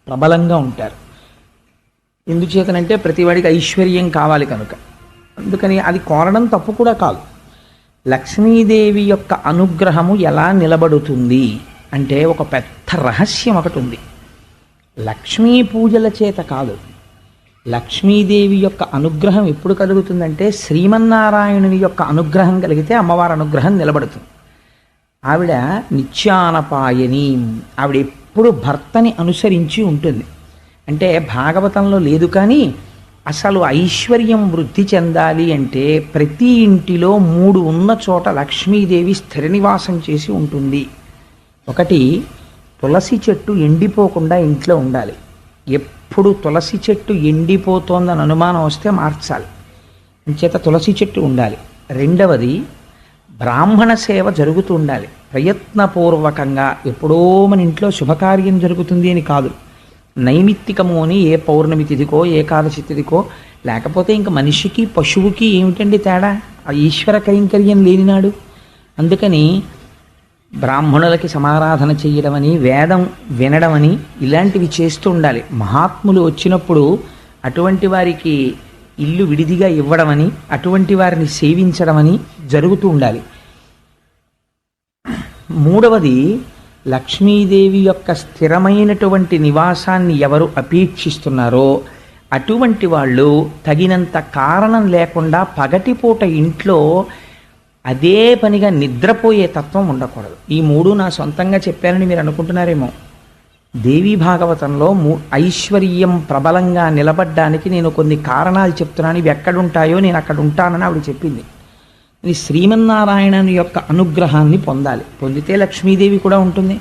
ప్రబలంగా ఉంటారు. ఎందుచేతనంటే ప్రతివాడికి ఐశ్వర్యం కావాలి కనుక. అందుకని అది కోరడం తప్పు కూడా కాదు. లక్ష్మీదేవి యొక్క అనుగ్రహము ఎలా నిలబడుతుంది అంటే ఒక పెద్ద రహస్యం ఒకటి ఉంది. లక్ష్మీ పూజల చేత కాదు. లక్ష్మీదేవి యొక్క అనుగ్రహం ఎప్పుడు కలుగుతుందంటే శ్రీమన్నారాయణుని యొక్క అనుగ్రహం కలిగితే అమ్మవారి అనుగ్రహం నిలబడుతుంది. ఆవిడ నిత్యానపాయని, ఆవిడ ఎప్పుడు భర్తని అనుసరించి ఉంటుంది. అంటే భాగవతంలో లేదు కానీ అసలు ఐశ్వర్యం వృద్ధి చెందాలి అంటే ప్రతి ఇంటిలో 3 ఉన్న చోట లక్ష్మీదేవి స్థిర నివాసం చేసి ఉంటుంది. ఒకటి, తులసి చెట్టు ఎండిపోకుండా ఇంట్లో ఉండాలి. ఎప్పుడు తులసి చెట్టు ఎండిపోతోందని అనుమానం వస్తే మార్చాలి, అంచేత తులసి చెట్టు ఉండాలి. రెండవది, బ్రాహ్మణ సేవ జరుగుతూ ఉండాలి ప్రయత్నపూర్వకంగా. ఎప్పుడో మన ఇంట్లో శుభకార్యం జరుగుతుంది అని కాదు, నైమిత్తికము అని ఏ పౌర్ణమి తిథికో ఏకాదశి తిథికో. లేకపోతే ఇంక మనిషికి పశువుకి ఏమిటండి తేడా? ఆ ఈశ్వర కైంకర్యం లేనినాడు. అందుకని బ్రాహ్మణులకి సమారాధన చెయ్యడమని, వేదం వినడమని ఇలాంటివి చేస్తూ ఉండాలి. మహాత్ములు వచ్చినప్పుడు అటువంటి వారికి ఇల్లు విడిదిగా ఇవ్వడమని, అటువంటి వారిని సేవించడమని జరుగుతూ ఉండాలి. మూడవది, లక్ష్మీదేవి యొక్క స్థిరమైనటువంటి నివాసాన్ని ఎవరు అపేక్షిస్తున్నారో అటువంటి వాళ్ళు తగినంత కారణం లేకుండా పగటిపూట ఇంట్లో అదే పనిగా నిద్రపోయే తత్వం ఉండకూడదు. ఈ 3 నా సొంతంగా చెప్పానని మీరు అనుకుంటున్నారేమో. దేవీ భాగవతంలో ఐశ్వర్యం ప్రబలంగా నిలబడ్డానికి నేను కొన్ని కారణాలు చెప్తున్నాను, ఇవి ఎక్కడుంటాయో నేను అక్కడ ఉంటానని ఆవిడ చెప్పింది. ఇది శ్రీమన్నారాయణుని యొక్క అనుగ్రహాన్ని పొందాలి. పొందితే లక్ష్మీదేవి కూడా ఉంటుంది.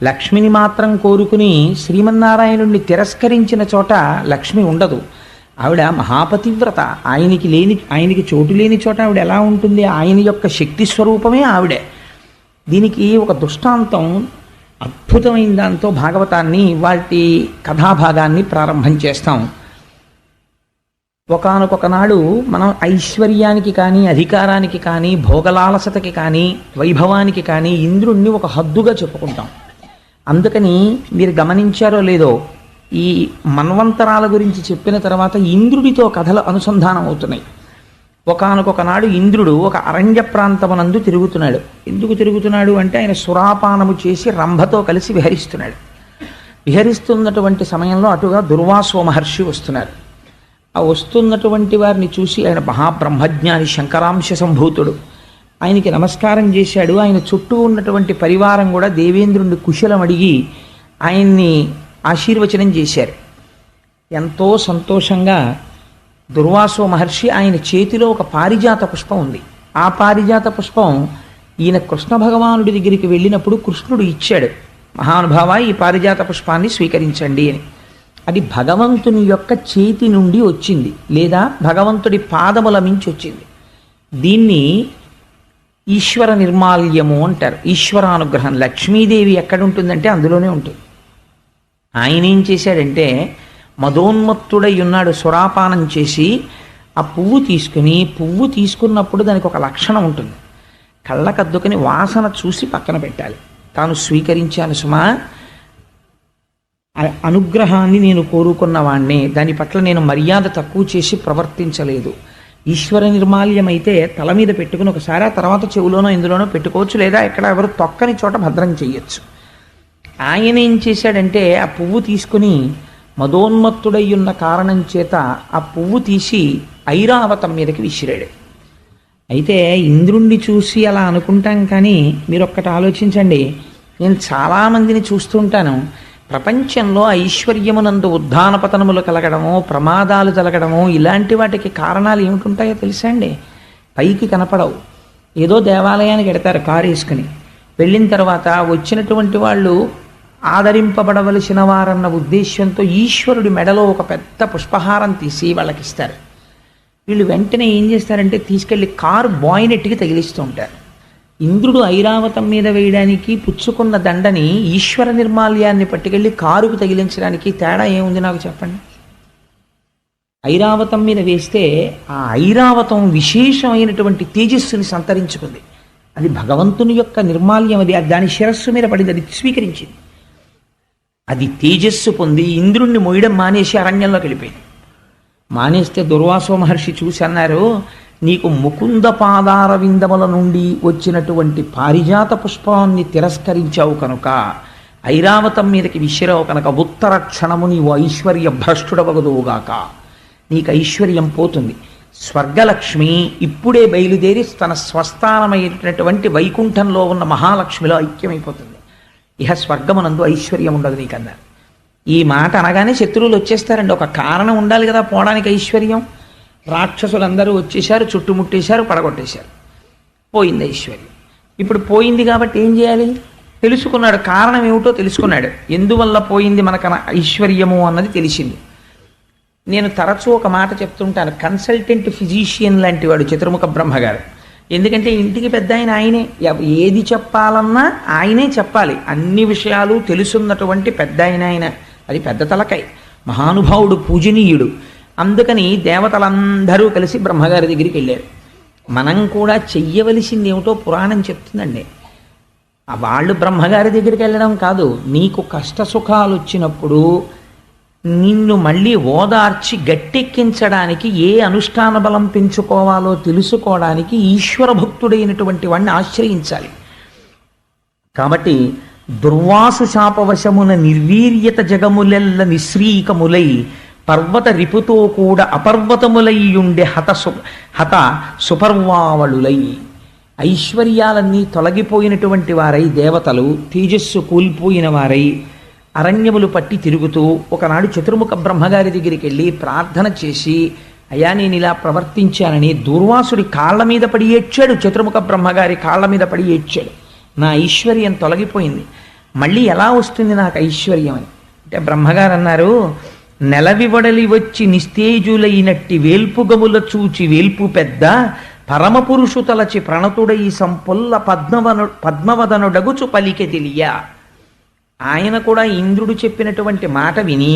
లక్ష్మిని మాత్రం కోరుకుని శ్రీమన్నారాయణుడిని తిరస్కరించిన చోట లక్ష్మి ఉండదు. ఆవిడ మహాపతివ్రత. ఆయనకి చోటు లేని చోట ఆవిడ ఎలా ఉంటుంది? ఆయన యొక్క శక్తి స్వరూపమే ఆవిడే. దీనికి ఒక దృష్టాంతం, అద్భుతమైన దాంతో భాగవతాన్ని వాటి కథాభాగాన్ని ప్రారంభం చేస్తాం. ఒకానొకనాడు మనం ఐశ్వర్యానికి కానీ, అధికారానికి కానీ, భోగలాలసతకి కానీ, వైభవానికి కానీ ఇంద్రుణ్ణి ఒక హద్దుగా చెప్పుకుంటాం. అందుకని మీరు గమనించారో లేదో, ఈ మన్వంతరాల గురించి చెప్పిన తర్వాత ఇంద్రుడితో కథలు అనుసంధానం అవుతున్నాయి. ఒకానొకనాడు ఇంద్రుడు ఒక అరణ్య ప్రాంతమునందు తిరుగుతున్నాడు. ఎందుకు తిరుగుతున్నాడు అంటే ఆయన సురాపానము చేసి రంభతో కలిసి విహరిస్తున్నాడు. విహరిస్తున్నటువంటి సమయంలో అటుగా దుర్వాసో మహర్షి వస్తున్నారు. ఆ వస్తున్నటువంటి వారిని చూసి ఆయన మహాబ్రహ్మజ్ఞాని, శంకరాంశ సంభూతుడు, ఆయనకి నమస్కారం చేశాడు. ఆయన చుట్టూ ఉన్నటువంటి పరివారం కూడా దేవేంద్రుడిని కుశలం అడిగి ఆయన్ని ఆశీర్వచనం చేశారు. ఎంతో సంతోషంగా దుర్వాసో మహర్షి, ఆయన చేతిలో ఒక పారిజాత పుష్పం ఉంది. ఆ పారిజాత పుష్పం ఈయన కృష్ణ భగవానుడి దగ్గరికి వెళ్ళినప్పుడు కృష్ణుడు ఇచ్చాడు, మహానుభావ ఈ పారిజాత పుష్పాన్ని స్వీకరించండి అని. అది భగవంతుని యొక్క చేతి నుండి వచ్చింది, లేదా భగవంతుడి పాదముల మించి వచ్చింది. దీన్ని ఈశ్వర నిర్మాల్యము అంటారు. ఈశ్వరానుగ్రహం. లక్ష్మీదేవి ఎక్కడుంటుందంటే అందులోనే ఉంటుంది. ఆయన ఏం చేశాడంటే మదోన్మత్తుడై ఉన్నాడు, సురాపానం చేసి ఆ పువ్వు తీసుకున్నప్పుడు దానికి ఒక లక్షణం ఉంటుంది. కళ్ళకద్దుకొని వాసన చూసి పక్కన పెట్టాలి. తాను స్వీకరించాను సుమా, అనుగ్రహాన్ని నేను కోరుకున్నవాణ్ణి, దాని పట్ల నేను మర్యాద తక్కువ చేసి ప్రవర్తించలేదు. ఈశ్వర నిర్మాల్యం అయితే తల మీద పెట్టుకుని ఒకసారి, ఆ తర్వాత చెవులోనో ఇందులోనో పెట్టుకోవచ్చు, లేదా ఎక్కడ ఎవరు తొక్కని చోట భద్రం చెయ్యొచ్చు. ఆయన ఏం చేశాడంటే ఆ పువ్వు తీసుకుని మదోన్మత్తుడై ఉన్న కారణం చేత ఆ పువ్వు తీసి ఐరావతం మీదకి విసిరాడు. అయితే ఇంద్రుణ్ణి చూసి అలా అనుకుంటాం, కానీ మీరు ఒక్కటి ఆలోచించండి. నేను చాలామందిని చూస్తుంటాను, ప్రపంచంలో ఐశ్వర్యమునందు ఉద్ధానపతనములు కలగడము, ప్రమాదాలు జరగడము, ఇలాంటి వాటికి కారణాలు ఏమిటుంటాయో తెలుసా అండి? పైకి కనపడవు. ఏదో దేవాలయానికి ఎడతారు కారు వేసుకుని, వెళ్ళిన తర్వాత వచ్చినటువంటి వాళ్ళు ఆదరింపబడవలసిన వారన్న ఉద్దేశ్యంతో ఈశ్వరుడి మెడలో ఒక పెద్ద పుష్పహారం తీసి వాళ్ళకి ఇస్తారు. వీళ్ళు వెంటనే ఏం చేస్తారంటే తీసుకెళ్ళి కారు బాయినెట్కి తగిలిస్తూ ఉంటారు. ఇంద్రుడు ఐరావతం మీద వేయడానికి పుచ్చుకున్న దండని ఈశ్వర నిర్మాల్యాన్ని పట్టుకెళ్ళి కారుకు తగిలించడానికి తేడా ఏముంది నాకు చెప్పండి? ఐరావతం మీద వేస్తే ఆ ఐరావతం విశేషమైనటువంటి తేజస్సుని సంతరించుకుంది. అది భగవంతుని యొక్క నిర్మాల్యం. అది దాని శిరస్సు మీద పడింది, అది స్వీకరించింది. అది తేజస్సు పొంది ఇంద్రుణ్ణి మోయడం మానేసి అరణ్యంలోకి వెళ్ళిపోయింది. మానేస్తే దుర్వాసో మహర్షి చూసి అన్నారు, నీకు ముకుంద పాదార విందముల నుండి వచ్చినటువంటి పారిజాత పుష్పాన్ని తిరస్కరించావు కనుక, ఐరావతం మీదకి విసిరావు కనుక ఉత్తర క్షణము నీవు ఐశ్వర్య భ్రష్టుడవగదువుగాక, నీకు ఐశ్వర్యం పోతుంది. స్వర్గలక్ష్మి ఇప్పుడే బయలుదేరి తన స్వస్థానమైనటువంటి వైకుంఠంలో ఉన్న మహాలక్ష్మిలో ఐక్యమైపోతుంది. ఇహ స్వర్గమునందు ఐశ్వర్యం ఉండదు నీకన్నారు. ఈ మాట అనగానే శత్రువులు వచ్చేస్తారండి. ఒక కారణం ఉండాలి కదా పోవడానికి ఐశ్వర్యం. రాక్షసులందరూ వచ్చేశారు, చుట్టుముట్టేశారు, పడగొట్టేశారు. పోయింది ఐశ్వర్యం. ఇప్పుడు పోయింది కాబట్టి ఏం చేయాలి? తెలుసుకున్నాడు, కారణం ఏమిటో తెలుసుకున్నాడు. ఎందువల్ల పోయింది మనకన ఐశ్వర్యము అన్నది తెలిసింది. నేను తరచూ ఒక మాట చెప్తుంటాను, కన్సల్టెంట్ ఫిజీషియన్ లాంటి వాడు చతుర్ముఖ బ్రహ్మగారు. ఎందుకంటే ఇంటికి పెద్ద ఏది ఏది చెప్పాలన్నా ఆయనే చెప్పాలి. అన్ని విషయాలు తెలుసున్నటువంటి పెద్ద ఆయన. అది పెద్ద తలకాయ, మహానుభావుడు, పూజనీయుడు. అందుకని దేవతలందరూ కలిసి బ్రహ్మగారి దగ్గరికి వెళ్ళారు. మనం కూడా చెయ్యవలసింది ఏమిటో పురాణం చెప్తుందండి. వాళ్ళు బ్రహ్మగారి దగ్గరికి వెళ్ళడం కాదు, నీకు కష్ట సుఖాలు వచ్చినప్పుడు నిన్ను మళ్ళీ ఓదార్చి గట్టెక్కించడానికి ఏ అనుష్ఠాన బలం పెంచుకోవాలో తెలుసుకోవడానికి ఈశ్వర భక్తుడైనటువంటి వాడిని ఆశ్రయించాలి. కాబట్టి దుర్వాసు శాపవశమున నిర్వీర్యత జగములెల్ల నిశ్రీకములై పర్వత రిపుతో కూడా అపర్వతములయ్యుండే హత సుపర్వావళులై, ఐశ్వర్యాలన్నీ తొలగిపోయినటువంటి వారై, దేవతలు తేజస్సు కూలిపోయిన వారై అరణ్యములు పట్టి తిరుగుతూ ఒకనాడు చతుర్ముఖ బ్రహ్మగారి దగ్గరికి వెళ్ళి ప్రార్థన చేసి, అయ్యా నేను ఇలా ప్రవర్తించానని దూర్వాసుడి కాళ్ళ మీద పడి ఏడ్చాడు. చతుర్ముఖ బ్రహ్మగారి కాళ్ళ మీద పడి ఏడ్చాడు, నా ఐశ్వర్యం తొలగిపోయింది, మళ్ళీ ఎలా వస్తుంది నాకు ఐశ్వర్యం అని. అంటే బ్రహ్మగారు అన్నారు, నెలవివడలి వచ్చి నిస్తేజులైనట్టి వేల్పుగముల చూచి వేల్పు పెద్ద పరమపురుషు తలచి ప్రణతుడై సంపొల్ల పద్మవదనుడగుచు పలికె తెలియ. ఆయన కూడా ఇంద్రుడు చెప్పినటువంటి మాట విని,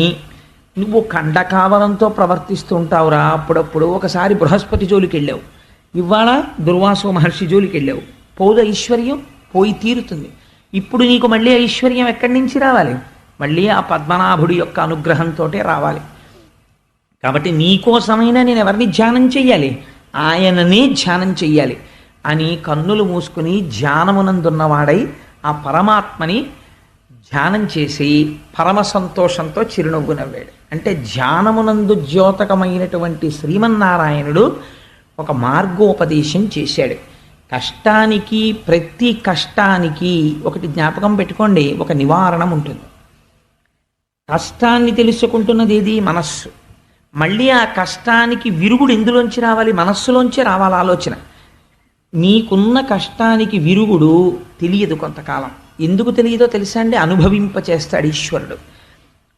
నువ్వు కండకావలంతో ప్రవర్తిస్తూ ఉంటావురా, అప్పుడప్పుడు ఒకసారి బృహస్పతి జోలికి వెళ్ళావు, ఇవాళ దుర్వాసో మహర్షి జోలికి వెళ్ళావు, పోదు ఐశ్వర్యం, పోయి తీరుతుంది. ఇప్పుడు నీకు మళ్ళీ ఐశ్వర్యం ఎక్కడి నుంచి రావాలి? మళ్ళీ ఆ పద్మనాభుడి యొక్క అనుగ్రహంతో రావాలి. కాబట్టి నీకోసమైనా నేను ఎవరిని ధ్యానం చెయ్యాలి? ఆయననే ధ్యానం చెయ్యాలి అని కన్నులు మూసుకుని ధ్యానమునందున్నవాడై ఆ పరమాత్మని ధ్యానం చేసి పరమ సంతోషంతో చిరునవ్వు నవ్వాడు. అంటే ధ్యానమునందు ద్యోతకమైనటువంటి శ్రీమన్నారాయణుడు ఒక మార్గోపదేశం చేశాడు. కష్టానికి, ప్రతి కష్టానికి ఒకటి జ్ఞాపకం పెట్టుకోండి, ఒక నివారణం ఉంటుంది. కష్టాన్ని తెలుసుకుంటున్నది ఏది? మనస్సు. మళ్ళీ ఆ కష్టానికి విరుగుడు ఎందులోంచి రావాలి? మనస్సులోంచి రావాలి ఆలోచన. నీకున్న కష్టానికి విరుగుడు తెలియదు కొంతకాలం. ఎందుకు తెలియదో తెలుసా అండి? అనుభవింపచేస్తాడు ఈశ్వరుడు.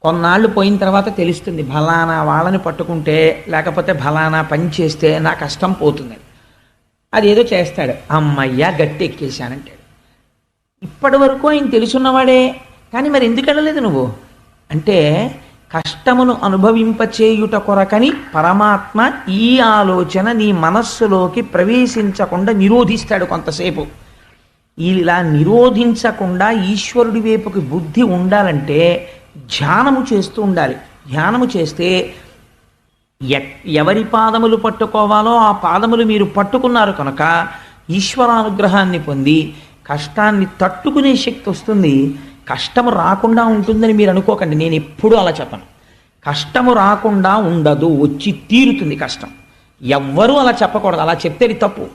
కొన్నాళ్ళు పోయిన తర్వాత తెలుస్తుంది, ఫలానా వాళ్ళని పట్టుకుంటే లేకపోతే ఫలానా పని చేస్తే నా కష్టం పోతుందని. అదేదో చేస్తాడు, అమ్మయ్యా గట్టి ఎక్కేశానంటాడు. ఇప్పటి వరకు ఆయన తెలుసున్నవాడే, కానీ మరి ఎందుకు వెళ్ళలేదు నువ్వు అంటే, కష్టమును అనుభవింపచేయుట కొరకని పరమాత్మ ఈ ఆలోచన నీ మనస్సులోకి ప్రవేశించకుండా నిరోధిస్తాడు కొంతసేపు. ఇలా నిరోధించకుండా ఈశ్వరుడి వైపుకి బుద్ధి ఉండాలంటే ధ్యానము చేస్తూ ఉండాలి. ధ్యానము చేస్తే ఎవరి పాదములు పట్టుకోవాలో ఆ పాదములు మీరు పట్టుకున్నారు కనుక ఈశ్వరానుగ్రహాన్ని పొంది కష్టాన్ని తట్టుకునే శక్తి వస్తుంది. కష్టము రాకుండా ఉంటుందని మీరు అనుకోకండి, నేను ఎప్పుడూ అలా చెప్పను. కష్టము రాకుండా ఉండదు, వచ్చి తీరుతుంది కష్టం. ఎవ్వరూ అలా చెప్పకూడదు, అలా చెప్తే తప్పు.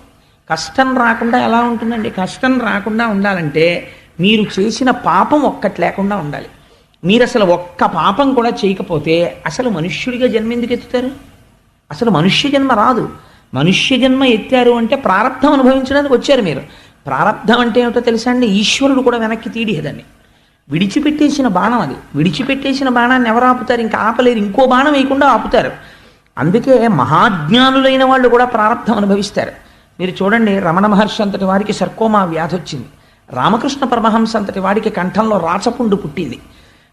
కష్టం రాకుండా ఎలా ఉంటుందండి? కష్టం రాకుండా ఉండాలంటే మీరు చేసిన పాపం ఒక్కటి లేకుండా ఉండాలి. మీరు అసలు ఒక్క పాపం కూడా చేయకపోతే అసలు మనుష్యుడిగా జన్మ ఎందుకు ఎత్తుతారు? అసలు మనుష్య జన్మ రాదు. మనుష్య జన్మ ఎత్తారు అంటే ప్రారంధం అనుభవించడానికి వచ్చారు మీరు. ప్రారంధం అంటే ఏమిటో తెలుసా అండి? ఈశ్వరుడు కూడా వెనక్కి తీడిహేదాన్ని. విడిచిపెట్టేసిన బాణం అది. విడిచిపెట్టేసిన బాణాన్ని ఎవరు ఆపుతారు? ఇంకా ఆపలేరు, ఇంకో బాణం వేయకుండా ఆపుతారు. అందుకే మహాజ్ఞానులైన వాళ్ళు కూడా ప్రారంధం అనుభవిస్తారు. మీరు చూడండి, రమణ మహర్షి అంతటి వారికి సర్కోమా వ్యాధి వచ్చింది. రామకృష్ణ పరమహంస అంతటి వాడికి కంఠంలో రాచపుండు పుట్టింది.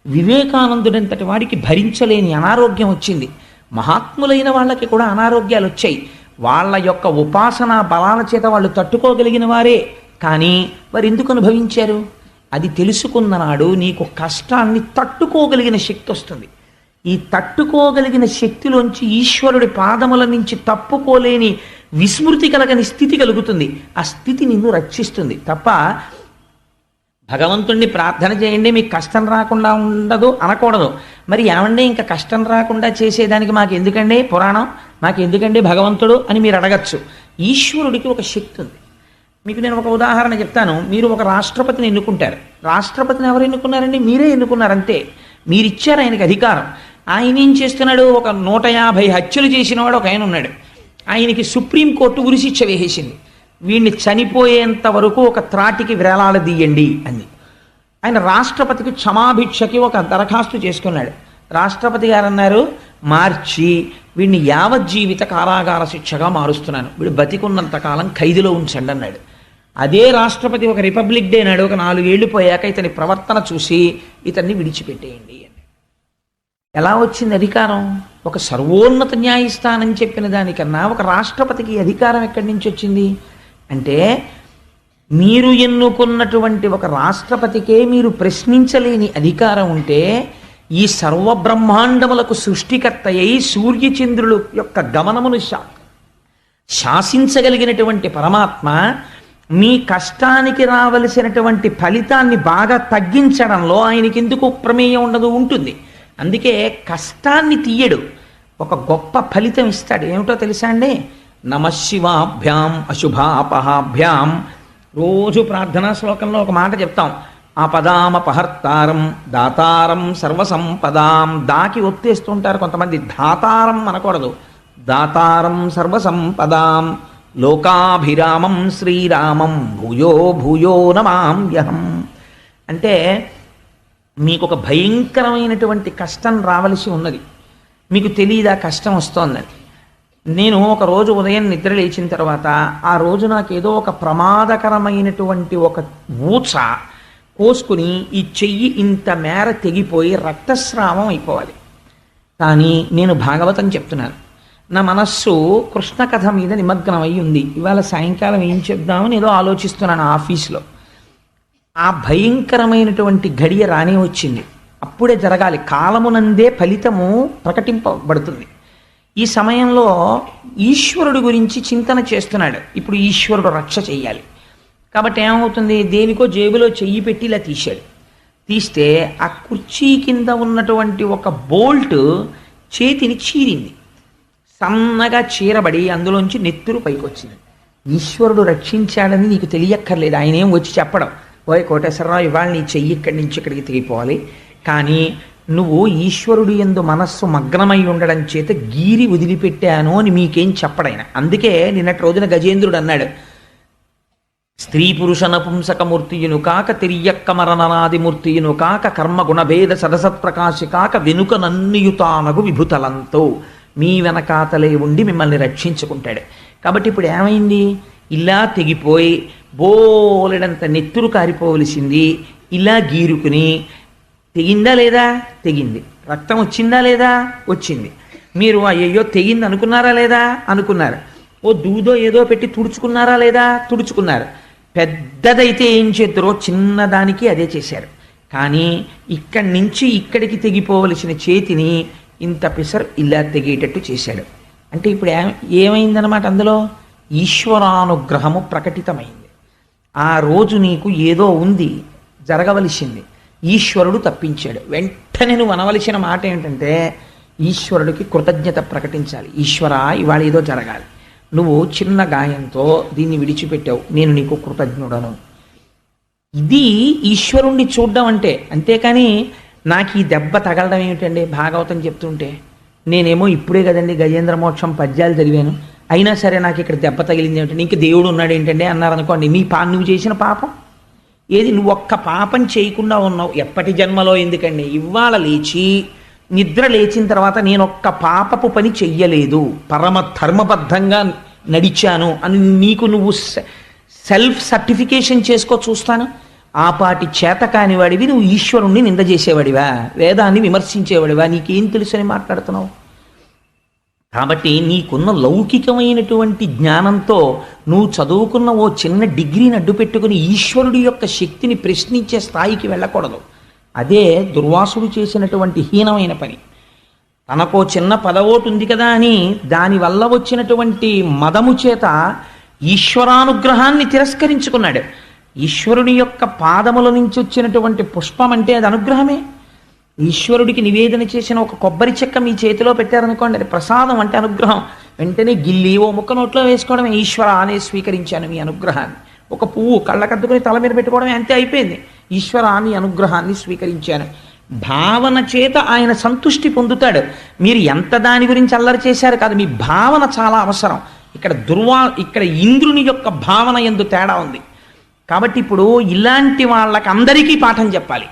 వివేకానందుడంతటి వాడికి భరించలేని అనారోగ్యం వచ్చింది. మహాత్ములైన వాళ్ళకి కూడా అనారోగ్యాలు వచ్చాయి. వాళ్ళ యొక్క ఉపాసనా బలాల చేత వాళ్ళు తట్టుకోగలిగిన వారే. కానీ వారు ఎందుకు అనుభవించారు? అది తెలుసుకున్న నాడు నీకు కష్టాన్ని తట్టుకోగలిగిన శక్తి వస్తుంది. ఈ తట్టుకోగలిగిన శక్తిలోంచి ఈశ్వరుడి పాదముల నుంచి తప్పుకోలేని విస్మృతి కలగని స్థితి కలుగుతుంది. ఆ స్థితి నిన్ను రక్షిస్తుంది తప్ప భగవంతుణ్ణి ప్రార్థన చేయండి మీకు కష్టం రాకుండా ఉండదు అనకూడదు. మరి ఏమండి ఇంకా కష్టం రాకుండా చేసేదానికి మాకు ఎందుకండి పురాణం, మాకు ఎందుకండి భగవంతుడు అని మీరు అడగచ్చు. ఈశ్వరుడికి ఒక శక్తి ఉంది. మీకు నేను ఒక ఉదాహరణ చెప్తాను. మీరు ఒక రాష్ట్రపతిని ఎన్నుకుంటారు. రాష్ట్రపతిని ఎవరు ఎన్నుకున్నారండి? మీరే ఎన్నుకున్నారు అంతే. మీరిచ్చారు ఆయనకి అధికారం. ఆయన ఏం చేస్తున్నాడు? ఒక 150 హత్యలు చేసినవాడు ఒక ఆయన ఉన్నాడు. ఆయనకి సుప్రీంకోర్టు ఉరిశిక్ష వేసేసింది. వీడిని చనిపోయేంత వరకు ఒక త్రాటికి విరాళాలదీయండి అంది. ఆయన రాష్ట్రపతికి క్షమాభిక్షకి ఒక దరఖాస్తు చేసుకున్నాడు. రాష్ట్రపతి గారు అన్నారు, మార్చి వీడిని యావజ్జీవిత కారాగార శిక్షగా మారుస్తున్నాను, వీడు బతికున్నంత కాలం ఖైదులో ఉంచండి అన్నాడు. అదే రాష్ట్రపతి ఒక రిపబ్లిక్ డే నాడు ఒక 4 ఏళ్లు పోయాక ఇతని ప్రవర్తన చూసి ఇతన్ని విడిచిపెట్టేయండి అని. ఎలా వచ్చింది అధికారం? ఒక సర్వోన్నత న్యాయస్థానం చెప్పిన దానికన్నా ఒక రాష్ట్రపతికి అధికారం ఎక్కడి నుంచి వచ్చింది అంటే, మీరు ఎన్నుకున్నటువంటి ఒక రాష్ట్రపతికే మీరు ప్రశ్నించలేని అధికారం ఉంటే, ఈ సర్వబ్రహ్మాండములకు సృష్టికర్త అయి సూర్యచంద్రుల యొక్క గమనమును శాసించగలిగినటువంటి పరమాత్మ మీ కష్టానికి రావలసినటువంటి ఫలితాన్ని బాగా తగ్గించడంలో ఆయనకి ఎందుకు ప్రమేయం ఉండదు? ఉంటుంది. అందుకే కష్టాన్ని తీయడు, ఒక గొప్ప ఫలితం ఇస్తాడు. ఏమిటో తెలుసా అండి? నమశివాభ్యాం అశుభాపహాభ్యాం. రోజు ప్రార్థనా శ్లోకంలో ఒక మాట చెప్తాం, ఆపదామపహర్తారం దాతారం సర్వసంపదాం. దాకి ఒత్తేస్తుంటారు కొంతమంది, దాతారం అనకూడదు, దాతారం సర్వసంపదాం లోకాభిరామం శ్రీరామం భూయో భూయో నమామ్యహం. అంటే మీకు ఒక భయంకరమైనటువంటి కష్టం రావలసి ఉన్నది, మీకు తెలియదా కష్టం వస్తోందని. నేను ఒక రోజు ఉదయం నిద్ర లేచిన తర్వాత ఆ రోజు నాకేదో ఒక ప్రమాదకరమైనటువంటి ఒక ఊచ కోసుకుని ఈ చెయ్యి ఇంత మేర తెగిపోయి రక్తస్రావం అయిపోవాలి. కానీ నేను భాగవతం చెప్తున్నాను, నా మనస్సు కృష్ణ కథ మీద నిమగ్నమై ఉంది. ఇవాళ సాయంకాలం ఏం చెప్దామని ఏదో ఆలోచిస్తున్నాను ఆఫీస్లో. ఆ భయంకరమైనటువంటి ఘడియ రానే వచ్చింది. అప్పుడే జరగాలి, కాలమునందే ఫలితము ప్రకటింపబడుతుంది. ఈ సమయంలో ఈశ్వరుడు గురించి చింతన చేస్తున్నాడు. ఇప్పుడు ఈశ్వరుడు రక్ష చెయ్యాలి కాబట్టి ఏమవుతుంది? దేనికో జేబులో చెయ్యి పెట్టి ఇలా తీశాడు. తీస్తే ఆ కుర్చీ కింద ఉన్నటువంటి ఒక బోల్ట్ చేతిని చీరింది. సన్నగా చీరబడి అందులోంచి నెత్తురు పైకి వచ్చింది. ఈశ్వరుడు రక్షించాడని నీకు తెలియక్కర్లేదు, ఆయన ఏం వచ్చి చెప్పడం, ఓయ్ కోటేశ్వరరావు ఇవాళ నీ చెయ్యి ఇక్కడి నుంచి ఇక్కడికి తెగిపోవాలి. కానీ నువ్వు ఈశ్వరుడు యందు మనస్సు మగ్నమై ఉండడం చేత గీరి వదిలిపెట్టాను అని మీకేం చెప్పడైనా. అందుకే నిన్నటి రోజున గజేంద్రుడు అన్నాడు, స్త్రీ పురుష నపుంసకమూర్తియును కాక తిరియక్క మరణనాదిమూర్తియును కాక కర్మగుణభేద సదసత్ప్రకాశి కాక వెనుక నన్నియుతానగు విభుతలంతో మీ వెనకాతలే ఉండి మిమ్మల్ని రక్షించుకుంటాడు. కాబట్టి ఇప్పుడు ఏమైంది? ఇలా తెగిపోయి బోలెడంత నెత్తురు కారిపోవలసింది ఇలా గీరుకుని తెగిందా లేదా? తెగింది. రక్తం వచ్చిందా లేదా? వచ్చింది. మీరు అయ్యో తెగింది అనుకున్నారా లేదా? అనుకున్నారు. ఓ దూదో ఏదో పెట్టి తుడుచుకున్నారా లేదా? తుడుచుకున్నారు. పెద్దదైతే ఏం చేద్దరో చిన్నదానికి అదే చేశారు. కానీ ఇక్కడి నుంచి ఇక్కడికి తెగిపోవలసిన చేతిని ఇంత పిసర్ ఇలా తెగేటట్టు చేశాడు. అంటే ఇప్పుడు ఏమైందనమాట? అందులో ఈశ్వరానుగ్రహము ప్రకటితమైంది. ఆ రోజు నీకు ఏదో ఉంది, జరగవలసింది, ఈశ్వరుడు తప్పించాడు. వెంటనే నువ్వు అనవలసిన మాట ఏంటంటే ఈశ్వరుడికి కృతజ్ఞత ప్రకటించాలి. ఈశ్వర ఇవాళ ఏదో జరగాలి, నువ్వు చిన్న గాయంతో దీన్ని విడిచిపెట్టావు, నేను నీకు కృతజ్ఞుడను. ఇది ఈశ్వరుణ్ణి చూడడం అంటే. అంతేకాని నాకు ఈ దెబ్బ తగలడం ఏమిటండి? భాగవతం చెప్తుంటే నేనేమో ఇప్పుడే కదండి గజేంద్ర మోక్షం పద్యాలు చదివాను, అయినా సరే నాకు ఇక్కడ దెబ్బ తగిలింది ఏమిటండి, ఇంక దేవుడు ఉన్నాడు ఏంటండి అన్నారనుకోండి, నువ్వు చేసిన పాపం ఏది? నువ్వు ఒక్క పాపం చేయకుండా ఉన్నావు. ఎప్పటి జన్మలో ఎందుకండి? ఇవాళ లేచి నిద్ర లేచిన తర్వాత నేను ఒక్క పాపపు పని చెయ్యలేదు, పరమ ధర్మబద్ధంగా నడిచాను అని నీకు నువ్వు సెల్ఫ్ సర్టిఫికేషన్ చేసుకో చూస్తాను. ఆ పాటి చేత కానివాడివి నువ్వు ఈశ్వరుణ్ణి నింద చేసేవాడివా? వేదాన్ని విమర్శించేవాడివా? నీకేం తెలుసని మాట్లాడుతున్నావు? కాబట్టి నీకున్న లౌకికమైనటువంటి జ్ఞానంతో నువ్వు చదువుకున్న ఓ చిన్న డిగ్రీని అడ్డు పెట్టుకుని ఈశ్వరుడి యొక్క శక్తిని ప్రశ్నించే స్థాయికి వెళ్ళకూడదు. అదే దుర్వాసుడు చేసినటువంటి హీనమైన పని. తనకో చిన్న పదవోటు ఉంది కదా అని దానివల్ల వచ్చినటువంటి మదము చేత ఈశ్వరానుగ్రహాన్ని తిరస్కరించుకున్నాడు. ఈశ్వరుని యొక్క పాదముల నుంచి వచ్చినటువంటి పుష్పం అంటే అది అనుగ్రహమే. ఈశ్వరుడికి నివేదన చేసిన ఒక కొబ్బరి చెక్క మీ చేతిలో పెట్టారనుకోండి, అది ప్రసాదం అంటే అనుగ్రహం. వెంటనే గిల్లి ఓ ముక్క నోట్లో వేసుకోవడమే, ఈశ్వర అనే స్వీకరించాను మీ అనుగ్రహాన్ని. ఒక పువ్వు కళ్ళకద్దుకుని తల మీద పెట్టుకోవడమే, అంతే అయిపోయింది. ఈశ్వర మీ అనుగ్రహాన్ని స్వీకరించాను. భావన చేత ఆయన సంతుష్టి పొందుతాడు. మీరు ఎంత దాని గురించి అల్లరి చేశారు కాదు, మీ భావన చాలా అవసరం. ఇక్కడ ఇంద్రుని యొక్క భావన ఎందు తేడా ఉంది. కాబట్టి ఇప్పుడు ఇలాంటి వాళ్ళకి అందరికీ పాఠం చెప్పాలి.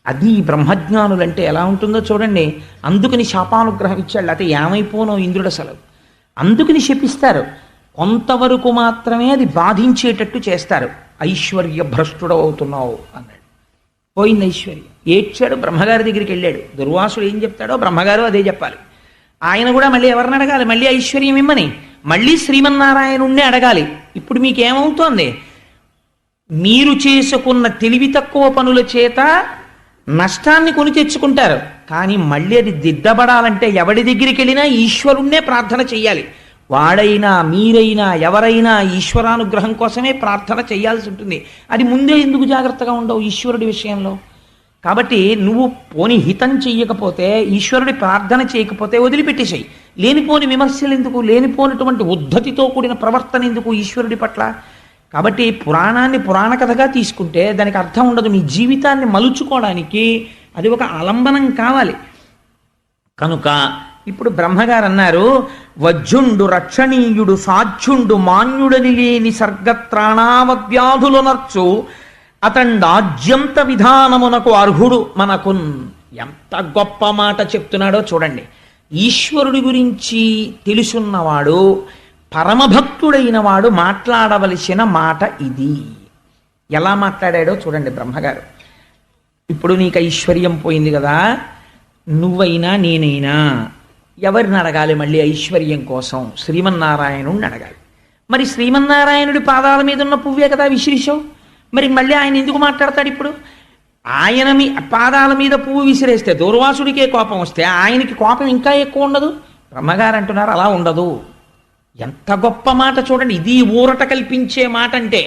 అది బ్రహ్మజ్ఞానులంటే ఎలా ఉంటుందో చూడండి. అందుకని శాపానుగ్రహం ఇచ్చాడు, అయితే ఏమైపోనో ఇంద్రుడు అసలు. అందుకని శపిస్తారు. కొంతవరకు మాత్రమే అది బాధించేటట్టు చేస్తారు. ఐశ్వర్య భ్రష్టుడవుతున్నావు అన్నాడు. పోయింది ఐశ్వర్యం. ఏడ్చాడు, బ్రహ్మగారి దగ్గరికి వెళ్ళాడు. దుర్వాసుడు ఏం చెప్తాడో బ్రహ్మగారు అదే చెప్పాలి. ఆయన కూడా మళ్ళీ ఎవరిని అడగాలి? మళ్ళీ ఐశ్వర్యం ఇమ్మని, మళ్ళీ శ్రీమన్నారాయణుణ్ణి అడగాలి. ఇప్పుడు మీకేమవుతోంది? మీరు చేసుకున్న తెలివి తక్కువ పనుల చేత నష్టాన్ని కొని తెచ్చుకుంటారు. కానీ మళ్ళీ అది దిద్దబడాలంటే ఎవడి దగ్గరికి వెళ్ళినా ఈశ్వరుణ్ణే ప్రార్థన చెయ్యాలి. వాడైనా మీరైనా ఎవరైనా ఈశ్వరానుగ్రహం కోసమే ప్రార్థన చేయాల్సి ఉంటుంది. అది ముందే ఎందుకు జాగ్రత్తగా ఉండవు ఈశ్వరుడి విషయంలో? కాబట్టి నువ్వు పోని హితం చెయ్యకపోతే, ఈశ్వరుడి ప్రార్థన చేయకపోతే వదిలిపెట్టేసేయి. లేనిపోని విమర్శలు ఎందుకు? లేనిపోనిటువంటి ఉద్ధతితో కూడిన ప్రవర్తన ఎందుకు ఈశ్వరుడి పట్ల? కాబట్టి పురాణాన్ని పురాణ కథగా తీసుకుంటే దానికి అర్థం ఉండదు. మీ జీవితాన్ని మలుచుకోవడానికి అది ఒక ఆలంబనం కావాలి. కనుక ఇప్పుడు బ్రహ్మగారు అన్నారు, వజ్జుండు రక్షణీయుడు సాధ్యుండు మాన్యుడని లేని సర్గత్రాణావవ్యాధులు నర్చు అతండాజ్యంత విధానమునకు అర్హుడు మనకున్. ఎంత గొప్ప మాట చెప్తున్నాడో చూడండి. ఈశ్వరుడి గురించి తెలుసున్నవాడు, పరమభక్తుడైన వాడు మాట్లాడవలసిన మాట ఇది. ఎలా మాట్లాడాడో చూడండి బ్రహ్మగారు. ఇప్పుడు నీకు ఐశ్వర్యం పోయింది కదా, నువ్వైనా నేనైనా ఎవరిని అడగాలి? మళ్ళీ ఐశ్వర్యం కోసం శ్రీమన్నారాయణుడిని అడగాలి. మరి శ్రీమన్నారాయణుడి పాదాల మీద ఉన్న పువ్వే కదా విసిరిశావు, మరి మళ్ళీ ఆయన ఎందుకు మాట్లాడతాడు? ఇప్పుడు ఆయన పాదాల మీద పువ్వు విసిరేస్తే దూర్వాసుడికే కోపం వస్తే ఆయనకి కోపం ఇంకా ఎక్కువ ఉండదు? బ్రహ్మగారు అంటున్నారు అలా ఉండదు. ఎంత గొప్ప మాట చూడండి. ఇది ఊరట కల్పించే మాట. అంటే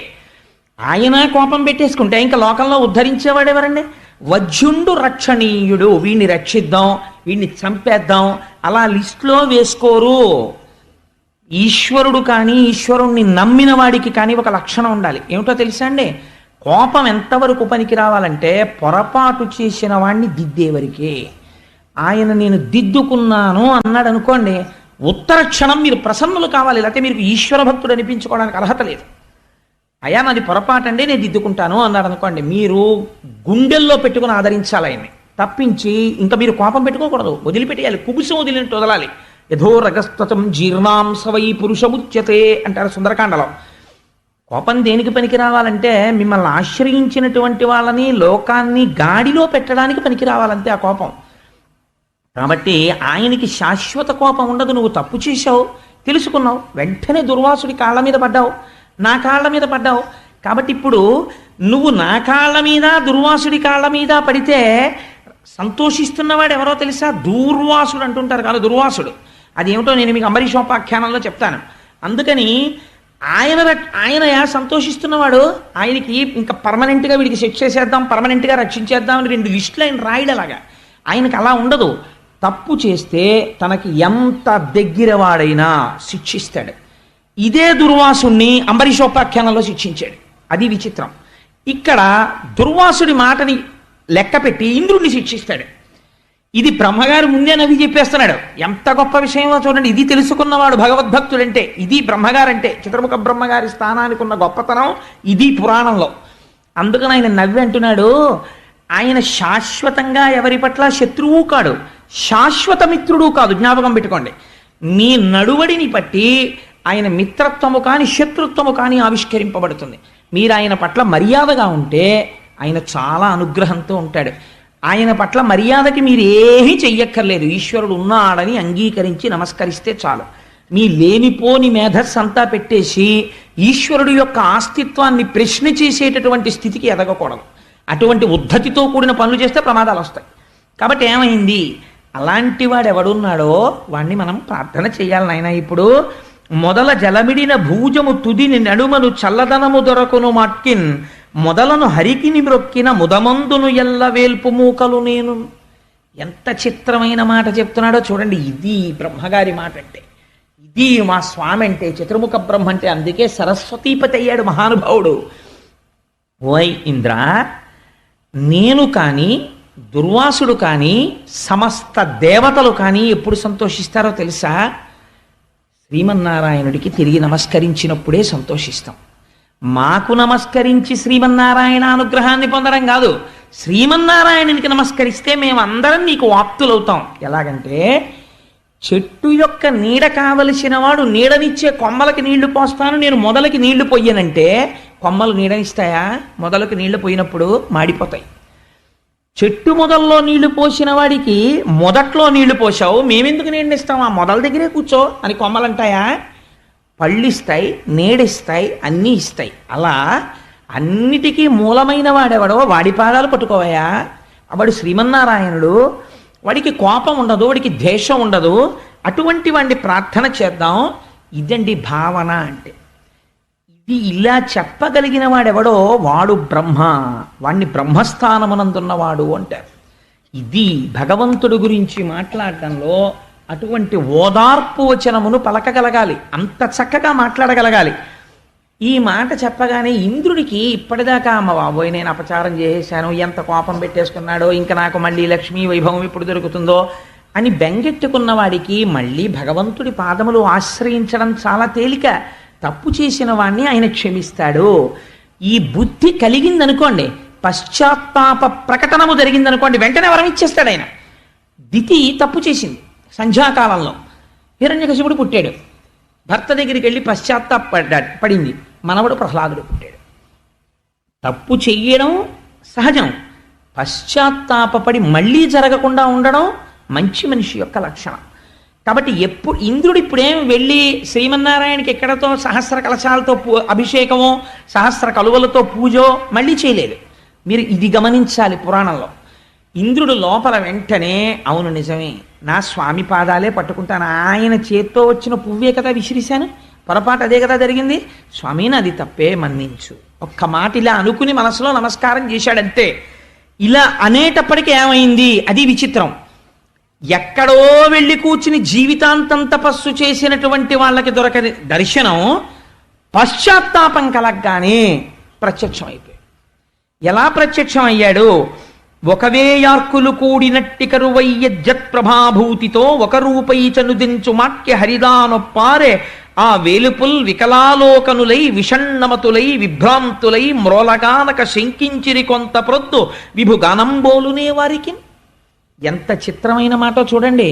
ఆయన కోపం పెట్టేసుకుంటే ఇంకా లోకంలో ఉద్ధరించేవాడు ఎవరండి? వజ్జుండు రక్షణీయుడు, వీడిని రక్షిద్దాం, వీడిని చంపేద్దాం అలా లిస్టులో వేసుకోరు. ఈశ్వరుడు కానీ ఈశ్వరుణ్ణి నమ్మిన వాడికి కానీ ఒక లక్షణం ఉండాలి. ఏమిటో తెలుసా అండి? కోపం ఎంతవరకు పనికి రావాలంటే పొరపాటు చేసిన వాడిని దిద్దేవరికే. ఆయన నేను దిద్దుకున్నాను అన్నాడు అనుకోండి, ఉత్తర క్షణం మీరు ప్రసన్నులు కావాలి. లేకపోతే మీరు ఈశ్వర భక్తుడు అనిపించుకోవడానికి అర్హత లేదు. అయ్యా నాది పొరపాటు అండి నేను దిద్దుకుంటాను అన్నాడు అనుకోండి, మీరు గుండెల్లో పెట్టుకుని ఆదరించాలి ఆయన్ని, తప్పించి ఇంకా మీరు కోపం పెట్టుకోకూడదు. వదిలిపెట్టేయాలి, కుబుసం వదిలినట్టు వదలాలి. యథో రగస్త్వం జీర్ణాంసవై పురుషముచ్యతే అంటారు సుందరకాండలో. కోపం దేనికి పనికి రావాలంటే మిమ్మల్ని ఆశ్రయించినటువంటి వాళ్ళని లోకాన్ని గాడిలో పెట్టడానికి పనికి రావాలంతే ఆ కోపం. కాబట్టి ఆయనకి శాశ్వత కోపం ఉండదు. నువ్వు తప్పు చేశావు, తెలుసుకున్నావు, వెంటనే దుర్వాసుడి కాళ్ళ మీద పడ్డావు, నా కాళ్ళ మీద పడ్డావు. కాబట్టి ఇప్పుడు నువ్వు నా కాళ్ళ మీద దుర్వాసుడి కాళ్ళ మీద పడితే సంతోషిస్తున్నవాడు ఎవరో తెలుసా? దూర్వాసుడు అంటుంటారు కాదు, దుర్వాసుడు. అదేమిటో నేను మీకు అంబరీషోపాఖ్యానంలో చెప్తాను. అందుకని ఆయన సంతోషిస్తున్నవాడు, ఆయనకి ఇంకా పర్మనెంట్గా వీడికి శిక్ష చేసేద్దాం, పర్మనెంట్గా రక్షించేద్దాం అని 2 లిస్టులు ఆయన రాయడలాగా. ఆయనకి అలా ఉండదు. తప్పు చేస్తే తనకి ఎంత దగ్గర వాడైనా శిక్షిస్తాడు. ఇదే దుర్వాసుణ్ణి అంబరీషోపాఖ్యానంలో శిక్షించాడు. అది విచిత్రం. ఇక్కడ దుర్వాసుడి మాటని లెక్క పెట్టి ఇంద్రుడిని శిక్షిస్తాడు. ఇది బ్రహ్మగారు ముందే నవ్వి చెప్పేస్తున్నాడు. ఎంత గొప్ప విషయమో చూడండి. ఇది తెలుసుకున్నవాడు భగవద్భక్తుడంటే, ఇది బ్రహ్మగారంటే. చిత్రముఖ బ్రహ్మగారి స్థానానికి ఉన్న గొప్పతనం ఇది పురాణంలో. అందుకని ఆయన నవ్వి అంటున్నాడు, ఆయన శాశ్వతంగా ఎవరి పట్ల శత్రువు కాడు, శాశ్వత మిత్రుడు కాదు. జ్ఞాపకం పెట్టుకోండి. మీ నడువడిని బట్టి ఆయన మిత్రత్వము కానీ శత్రుత్వము కానీ ఆవిష్కరింపబడుతుంది. మీరు ఆయన పట్ల మర్యాదగా ఉంటే ఆయన చాలా అనుగ్రహంతో ఉంటాడు. ఆయన పట్ల మర్యాదకి మీరు ఏమీ చెయ్యక్కర్లేదు. ఈశ్వరుడు ఉన్నాడని అంగీకరించి నమస్కరిస్తే చాలు. మీ లేనిపోని మేధస్సు అంతా పెట్టేసి ఈశ్వరుడు యొక్క అస్తిత్వాన్ని ప్రశ్న చేసేటటువంటి స్థితికి ఎదగకూడదు. అటువంటి ఉద్ధతితో కూడిన పనులు చేస్తే ప్రమాదాలు వస్తాయి. కాబట్టి ఏమైంది, అలాంటి వాడు ఎవడున్నాడో వాణ్ణి మనం ప్రార్థన చేయాలి నాయన. ఇప్పుడు మొదల జలమిడిన భూజము తుదిని నడుమను చల్లదనము దొరకును మట్కిన్ మొదలను హరికిని మ్రొక్కిన ముదమందును ఎల్ల వేల్పు మూకలు నేను. ఎంత చిత్రమైన మాట చెప్తున్నాడో చూడండి. ఇది బ్రహ్మగారి మాట అంటే, ఇది మా స్వామి అంటే, చతుర్ముఖ బ్రహ్మ అంటే. అందుకే సరస్వతీపతి అయ్యాడు మహానుభావుడు. ఓయ్ ఇంద్ర, నేను కానీ దుర్వాసుడు కానీ సమస్త దేవతలు కానీ ఎప్పుడు సంతోషిస్తారో తెలుసా? శ్రీమన్నారాయణుడికి తిరిగి నమస్కరించినప్పుడే సంతోషిస్తాం. మాకు నమస్కరించి శ్రీమన్నారాయణ అనుగ్రహాన్ని పొందడం కాదు, శ్రీమన్నారాయణునికి నమస్కరిస్తే మేమందరం నీకు వాప్తులవుతాం. ఎలాగంటే, చెట్టు యొక్క నీడ కావలసిన వాడు నీడనిచ్చే కొమ్మలకి నీళ్లు పోస్తాను, నేను మొదలకి నీళ్లు పొయ్యనంటే కొమ్మలు నీడనిస్తాయా? మొదలకి నీళ్లు పోయినప్పుడు మాడిపోతాయి. చెట్టు మొదల్లో నీళ్లు పోసిన వాడికి మొదట్లో నీళ్లు పోసావు, మేమెందుకు నీడనిస్తాం, ఆ మొదల దగ్గరే కూర్చో అని కొమ్మలంటాయా? పళ్ళిస్తాయి, నీడిస్తాయి, అన్నీ ఇస్తాయి. అలా అన్నిటికీ మూలమైన వాడెవడో వాడి పాదాలు పట్టుకోవయా. వాడు శ్రీమన్నారాయణుడు. వాడికి కోపం ఉండదు, వాడికి ద్వేషం ఉండదు. అటువంటి వాడిని ప్రార్థన చేద్దాం. ఇదండి భావన అంటే. ఇది ఇలా చెప్పగలిగిన వాడెవడో వాడు బ్రహ్మ, వాణ్ణి బ్రహ్మస్థానమునందున్నవాడు అంటారు. ఇది భగవంతుడు గురించి మాట్లాడటంలో అటువంటి ఓదార్పు వచనమును పలకగలగాలి, అంత చక్కగా మాట్లాడగలగాలి. ఈ మాట చెప్పగానే ఇంద్రుడికి ఇప్పటిదాకా అమ్మ బాబోయ్ నేను అపచారం చేసేసాను, ఎంత కోపం పెట్టేసుకున్నాడో, ఇంకా నాకు మళ్ళీ లక్ష్మీ వైభవం ఎప్పుడు దొరుకుతుందో అని బెంగెట్టుకున్న వాడికి మళ్ళీ భగవంతుడి పాదములు ఆశ్రయించడం చాలా తేలిక. తప్పు చేసిన వాణ్ణి ఆయన క్షమిస్తాడు. ఈ బుద్ధి కలిగిందనుకోండి, పశ్చాత్తాప ప్రకటనము జరిగిందనుకోండి, వెంటనే వరం ఇచ్చేస్తాడు ఆయన. దితి తప్పు చేసింది సంధ్యాకాలంలో. హిరణ్యకశిపుడు పుట్టాడు, భర్త దగ్గరికి వెళ్ళి పడింది. మనవడు ప్రహ్లాదుడు పుట్టాడు. తప్పు చెయ్యడం సహజం, పశ్చాత్తాపడి మళ్ళీ జరగకుండా ఉండడం మంచి మనిషి యొక్క లక్షణం. కాబట్టి ఇంద్రుడు ఇప్పుడేం వెళ్ళి శ్రీమన్నారాయణకి ఎక్కడతో సహస్ర కలశాలతో అభిషేకమో సహస్ర కలువలతో పూజో మళ్ళీ చేయలేదు. మీరు ఇది గమనించాలి. పురాణంలో ఇంద్రుడు లోపల వెంటనే అవును నిజమే, నా స్వామి పాదాలే పట్టుకుంటాను, ఆయన చేత్తో వచ్చిన పువ్వే కదా విసిరిశాను, పొరపాటు అదే కదా జరిగింది, స్వామి నాది తప్పే మన్నించు. ఒక్క మాట ఇలా అనుకుని మనసులో నమస్కారం చేశాడంతే. ఇలా అనేటప్పటికీ ఏమైంది, అది విచిత్రం. ఎక్కడో వెళ్ళి కూర్చుని జీవితాంతం తపస్సు చేసినటువంటి వాళ్ళకి దొరకని దర్శనం పశ్చాత్తాపం కలగ్గానే ప్రత్యక్షం అయిపోయాడు. ఎలా ప్రత్యక్షం అయ్యాడు? ఒకవేయార్కులు కూడినట్టి కరువయ్య జత్ప్రభాభూతితో ఒక రూపై చనుదించు మాట్య హరిదానొప్పారే ఆ వేలుపుల్ వికలాలోకనులై విషణ్ణమతులై విభ్రాంతులై మ్రోలగానక శంకించిరి కొంత ప్రొద్దు విభుగానంబోలునే వారికి. ఎంత చిత్రమైన మాట చూడండి.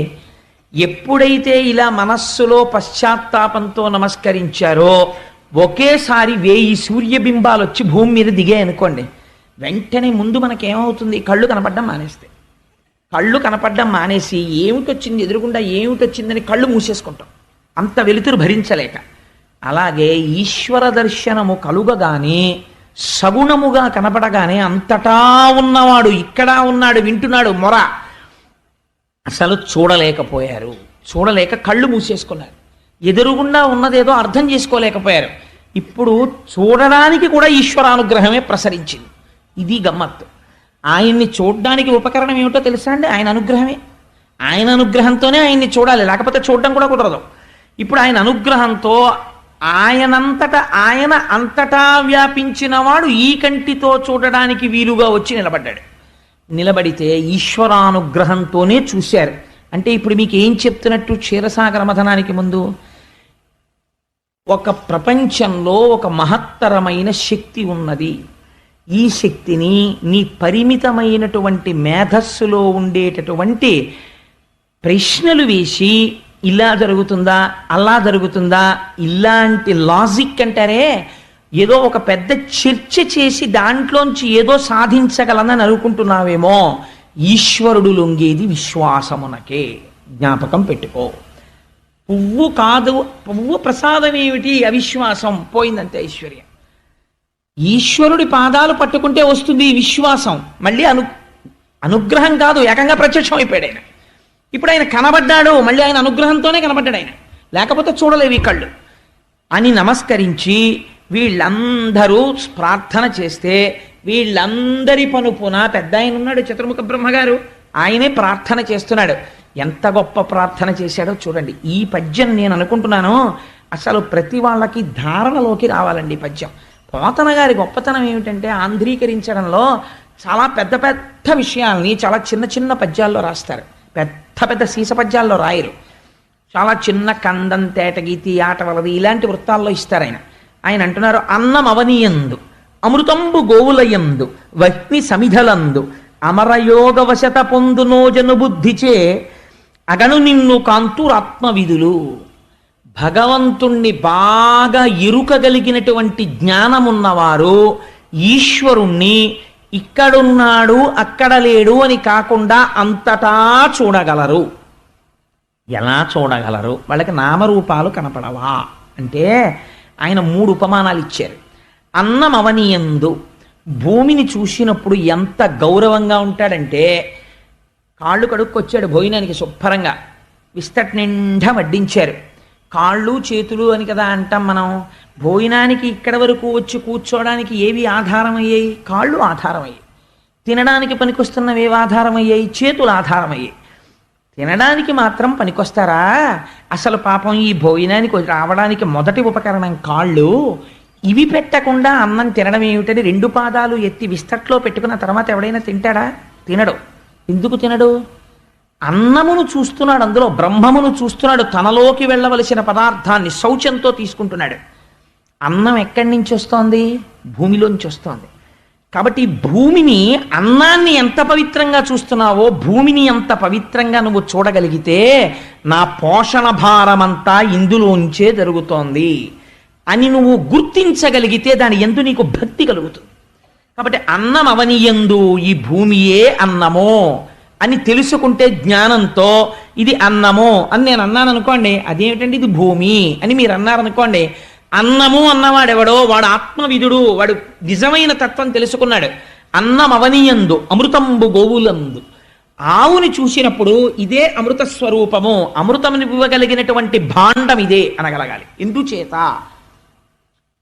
ఎప్పుడైతే ఇలా మనస్సులో పశ్చాత్తాపంతో నమస్కరించారో ఒకేసారి 1000 సూర్యబింబాలు వచ్చి భూమి మీద దిగాయి అనుకోండి, వెంటనే ముందు మనకేమవుతుంది, కళ్ళు కనపడడం మానేస్తాయి. కళ్ళు కనపడడం మానేసి ఏమిటొచ్చింది ఎదురుగుండా ఏమిటొచ్చిందని కళ్ళు మూసేసుకుంటాం, అంత వెలుతురు భరించలేక. అలాగే ఈశ్వర దర్శనము కలుగగానే సగుణముగా కనపడగానే అంతటా ఉన్నవాడు ఇక్కడ ఉన్నాడు, వింటున్నాడు మొర, అసలు చూడలేకపోయారు. చూడలేక కళ్ళు మూసేసుకున్నారు. ఎదురుగుండా ఉన్నదేదో అర్థం చేసుకోలేకపోయారు. ఇప్పుడు చూడడానికి కూడా ఈశ్వరానుగ్రహమే ప్రసరించింది. ఇది గమ్మత్తు. ఆయన్ని చూడడానికి ఉపకరణం ఏమిటో తెలుసా అండి? ఆయన అనుగ్రహమే. ఆయన అనుగ్రహంతోనే ఆయన్ని చూడాలి, లేకపోతే చూడడం కూడా కుదరదు. ఇప్పుడు ఆయన అనుగ్రహంతో ఆయన అంతటా వ్యాపించిన వాడు ఈ కంటితో చూడడానికి వీలుగా వచ్చి నిలబడ్డాడు. నిలబడితే ఈశ్వరానుగ్రహంతోనే చూశారు. అంటే ఇప్పుడు మీకు ఏం చెప్తున్నట్టు క్షీరసాగర మథనానికి ముందు ఒక ప్రపంచంలో ఒక మహత్తరమైన శక్తి ఉన్నది. ఈ శక్తిని నీ పరిమితమైనటువంటి మేధస్సులో ఉండేటటువంటి ప్రశ్నలు వేసి ఇలా జరుగుతుందా అలా జరుగుతుందా ఇలాంటి లాజిక్ అంటారే, ఏదో ఒక పెద్ద చర్చ చేసి దాంట్లోంచి ఏదో సాధించగలనని అనుకుంటున్నావేమో. ఈశ్వరుడు లొంగేది విశ్వాసమునకే. జ్ఞాపకం పెట్టుకో. పువ్వు కాదు, పువ్వు ప్రసాదం ఏమిటి? అవిశ్వాసం. పోయిందంతే ఐశ్వర్యం. ఈశ్వరుడి పాదాలు పట్టుకుంటే వస్తుంది ఈ విశ్వాసం. మళ్ళీ అనుగ్రహం కాదు, ఏకంగా ప్రత్యక్షం అయిపోయాడు ఆయన. ఇప్పుడు ఆయన కనబడ్డాడు, మళ్ళీ ఆయన అనుగ్రహంతోనే కనబడ్డాడు ఆయన, లేకపోతే చూడలేవి కళ్ళు అని నమస్కరించి వీళ్ళందరూ ప్రార్థన చేస్తే వీళ్ళందరి పనుపున పెద్ద ఆయన ఉన్నాడు చతుర్ముఖ బ్రహ్మగారు, ఆయనే ప్రార్థన చేస్తున్నాడు. ఎంత గొప్ప ప్రార్థన చేశాడో చూడండి. ఈ పద్యం నేను అనుకుంటున్నాను అసలు ప్రతి వాళ్ళకి ధారణలోకి రావాలండి. ఈ పద్యం పోతన గారి గొప్పతనం ఏమిటంటే ఆంధ్రీకరించడంలో చాలా పెద్ద పెద్ద విషయాల్ని చాలా చిన్న చిన్న పద్యాల్లో రాస్తారు. పెద్ద పెద్ద సీస పద్యాల్లో రాయరు. చాలా చిన్న కందం, తేటగీతి, ఆట వలది ఇలాంటి వృత్తాల్లో ఇస్తారు ఆయన. ఆయన అంటున్నారు, అన్నం అవనియందు అమృతంబు గోవులయందు వహ్ని సమిధలందు అమరయోగవశత పొందునోజను బుద్ధిచే అగను నిన్ను కాంతురాత్మవిధులు. భగవంతుణ్ణి బాగా ఎరుకగలిగినటువంటి జ్ఞానమున్నవారు ఈశ్వరుణ్ణి ఇక్కడున్నాడు అక్కడ లేడు అని కాకుండా అంతటా చూడగలరు. ఎలా చూడగలరు? వాళ్ళకి నామరూపాలు కనపడవా అంటే ఆయన 3 ఉపమానాలు ఇచ్చారు. అన్నం అవనియందు, భూమిని చూసినప్పుడు ఎంత గౌరవంగా ఉంటాడంటే కాళ్ళు కడుక్కొచ్చాడు భోజనానికి శుభ్రంగా, విస్తటి నిండా వడ్డించారు. కాళ్ళు చేతులు అని కదా అంటాం మనం. భోజనానికి ఇక్కడ వరకు వచ్చి కూర్చోవడానికి ఏవి ఆధారమయ్యాయి? కాళ్ళు ఆధారమయ్యాయి. తినడానికి పనికొస్తున్నవి ఏవి ఆధారమయ్యాయి? చేతులు ఆధారమయ్యాయి. తినడానికి మాత్రం పనికొస్తారా? అసలు పాపం ఈ భోజనానికి రావడానికి మొదటి ఉపకరణం కాళ్ళు. ఇవి పెట్టకుండా అన్నం తినడం ఏమిటని 2 పాదాలు ఎత్తి విస్తట్లో పెట్టుకున్న తర్వాత ఎవడైనా తింటాడా? తినడు. ఎందుకు తినడు? అన్నమును చూస్తున్నాడు, అందులో బ్రహ్మమును చూస్తున్నాడు, తనలోకి వెళ్ళవలసిన పదార్థాన్ని శౌచంతో తీసుకుంటున్నాడు. అన్నం ఎక్కడి నుంచి వస్తోంది? భూమిలోంచి వస్తోంది. కాబట్టి భూమిని, అన్నాన్ని ఎంత పవిత్రంగా చూస్తున్నావో భూమిని ఎంత పవిత్రంగా నువ్వు చూడగలిగితే నా పోషణ భారమంతా ఇందులోంచే జరుగుతోంది అని నువ్వు గుర్తించగలిగితే దాని యందు నీకు భక్తి కలుగుతుంది. కాబట్టి అన్నం అవనియందు, ఈ భూమియే అన్నమో అని తెలుసుకుంటే జ్ఞానంతో ఇది అన్నమో అని నేను అన్నాను అనుకోండి, అదేమిటండి ఇది భూమి అని మీరు అన్నారనుకోండి, అన్నము అన్నవాడెవడో వాడు ఆత్మవిధుడు, వాడు నిజమైన తత్వం తెలుసుకున్నాడు. అన్నం అవనియందు అమృతంబు గోవులందు, ఆవుని చూసినప్పుడు ఇదే అమృత స్వరూపము, అమృతం ఇవ్వగలిగినటువంటి భాండం ఇదే అనగలగాలి. ఎందుచేత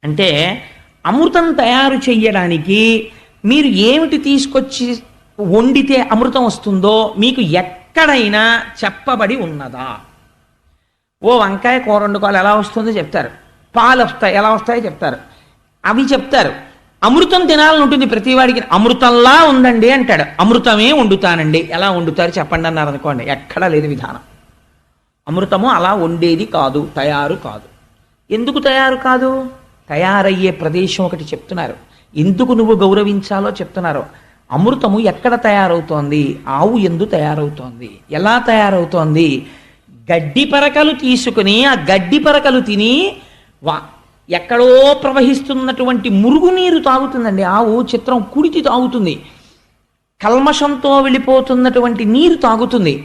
అంటే అమృతం తయారు చెయ్యడానికి మీరు ఏమిటి తీసుకొచ్చి వండితే అమృతం వస్తుందో మీకు ఎక్కడైనా చెప్పబడి ఉన్నదా? ఓ వంకాయ కూర వండుకోవాలి ఎలా వస్తుందో చెప్తారు, పాలు వస్తాయి ఎలా వస్తాయో చెప్తారు, అవి చెప్తారు. అమృతం తినాలని ఉంటుంది ప్రతివాడికి, అమృతంలా ఉందండి అంటాడు. అమృతమే వండుతానండి, ఎలా వండుతారు చెప్పండి అన్నారు అనుకోండి, ఎక్కడా లేదు విధానం. అమృతము అలా వండేది కాదు, తయారు కాదు. ఎందుకు తయారు కాదు? తయారయ్యే ప్రదేశం ఒకటి చెప్తున్నారు. ఎందుకు నువ్వు గౌరవించాలో చెప్తున్నారు. అమృతము ఎక్కడ తయారవుతోంది? ఆవు ఎందు తయారవుతోంది. ఎలా తయారవుతోంది? గడ్డి పరకలు తీసుకుని ఆ గడ్డి పరకలు తిని ఎక్కడో ప్రవహిస్తున్నటువంటి మురుగునీరు తాగుతుందండి ఆవు. చిత్రం, కుడితి తాగుతుంది, కల్మషంతో వెళ్ళిపోతున్నటువంటి నీరు తాగుతుంది.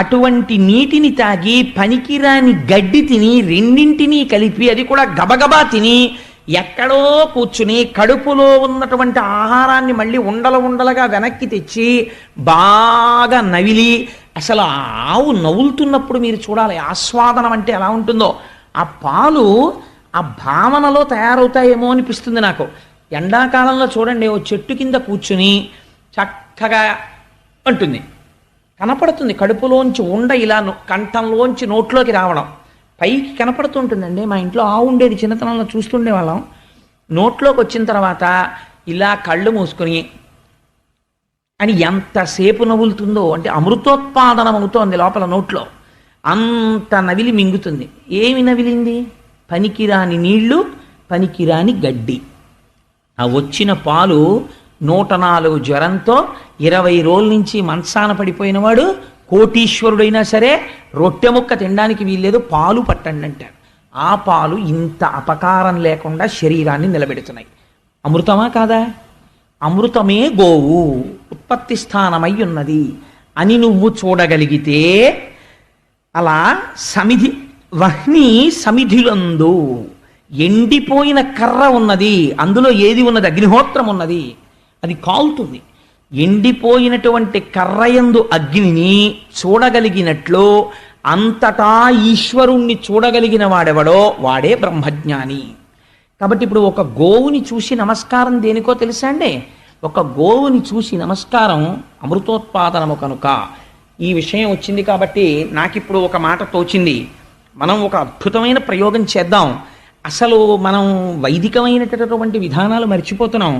అటువంటి నీటిని తాగి పనికిరాని గడ్డి తిని రెండింటినీ కలిపి, అది కూడా గబగబా తిని ఎక్కడో కూర్చుని కడుపులో ఉన్నటువంటి ఆహారాన్ని మళ్ళీ ఉండలుగా వెనక్కి తెచ్చి బాగా నవిలి, అసలు ఆవు నవ్వులుతున్నప్పుడు మీరు చూడాలి ఆస్వాదనం అంటే ఎలా ఉంటుందో. ఆ పాలు ఆ భావనలో తయారవుతాయేమో అనిపిస్తుంది నాకు. ఎండాకాలంలో చూడండి, ఓ చెట్టు కింద కూర్చుని చక్కగా అంటుంది, కనపడుతుంది కడుపులోంచి ఉండ ఇలా కంఠంలోంచి నోట్లోకి రావడం పైకి కనపడుతుంటుందండి. మా ఇంట్లో ఆవు ఉండేది, చిన్నతనంలో చూస్తుండే వాళ్ళం. నోట్లోకి వచ్చిన తర్వాత ఇలా కళ్ళు మూసుకొని అని ఎంతసేపు నవ్వులుతుందో, అంటే అమృతోత్పాదనం అవుతోంది లోపల నోట్లో. అంత నవిలి మింగుతుంది. ఏమి నవిలింది? పనికిరాని నీళ్లు, పనికిరాని గడ్డి. ఆ వచ్చిన పాలు 104 జ్వరంతో 20 రోజుల నుంచి మంచాన పడిపోయినవాడు కోటీశ్వరుడైనా సరే రొట్టె ముక్క తినడానికి వీల్లేదు, పాలు పట్టండి అంటారు. ఆ పాలు ఇంత అపకారం లేకుండా శరీరాన్ని నిలబెడుతున్నాయి. అమృతమా కాదా? అమృతమే గోవు ఉత్పత్తి స్థానమై ఉన్నది అని నువ్వు చూడగలిగితే, అలా సమిధి వహ్ని సమిధిలందు ఎండిపోయిన కర్ర ఉన్నది, అందులో ఏది ఉన్నది? అగ్నిహోత్రం ఉన్నది, అది కాలుతుంది. ఎండిపోయినటువంటి కర్రయందు అగ్నిని చూడగలిగినట్లు అంతటా ఈశ్వరుణ్ణి చూడగలిగిన వాడెవడో వాడే బ్రహ్మజ్ఞాని. కాబట్టి ఇప్పుడు ఒక గోవుని చూసి నమస్కారం దేనికో తెలుసా అండి? ఒక గోవుని చూసి నమస్కారం అమృతోత్పాదనము కనుక. ఈ విషయం వచ్చింది కాబట్టి నాకిప్పుడు ఒక మాట తోచింది. మనం ఒక అద్భుతమైన ప్రయోగం చేద్దాం. అసలు మనం వైదికమైనటువంటి విధానాలు మర్చిపోతున్నాం.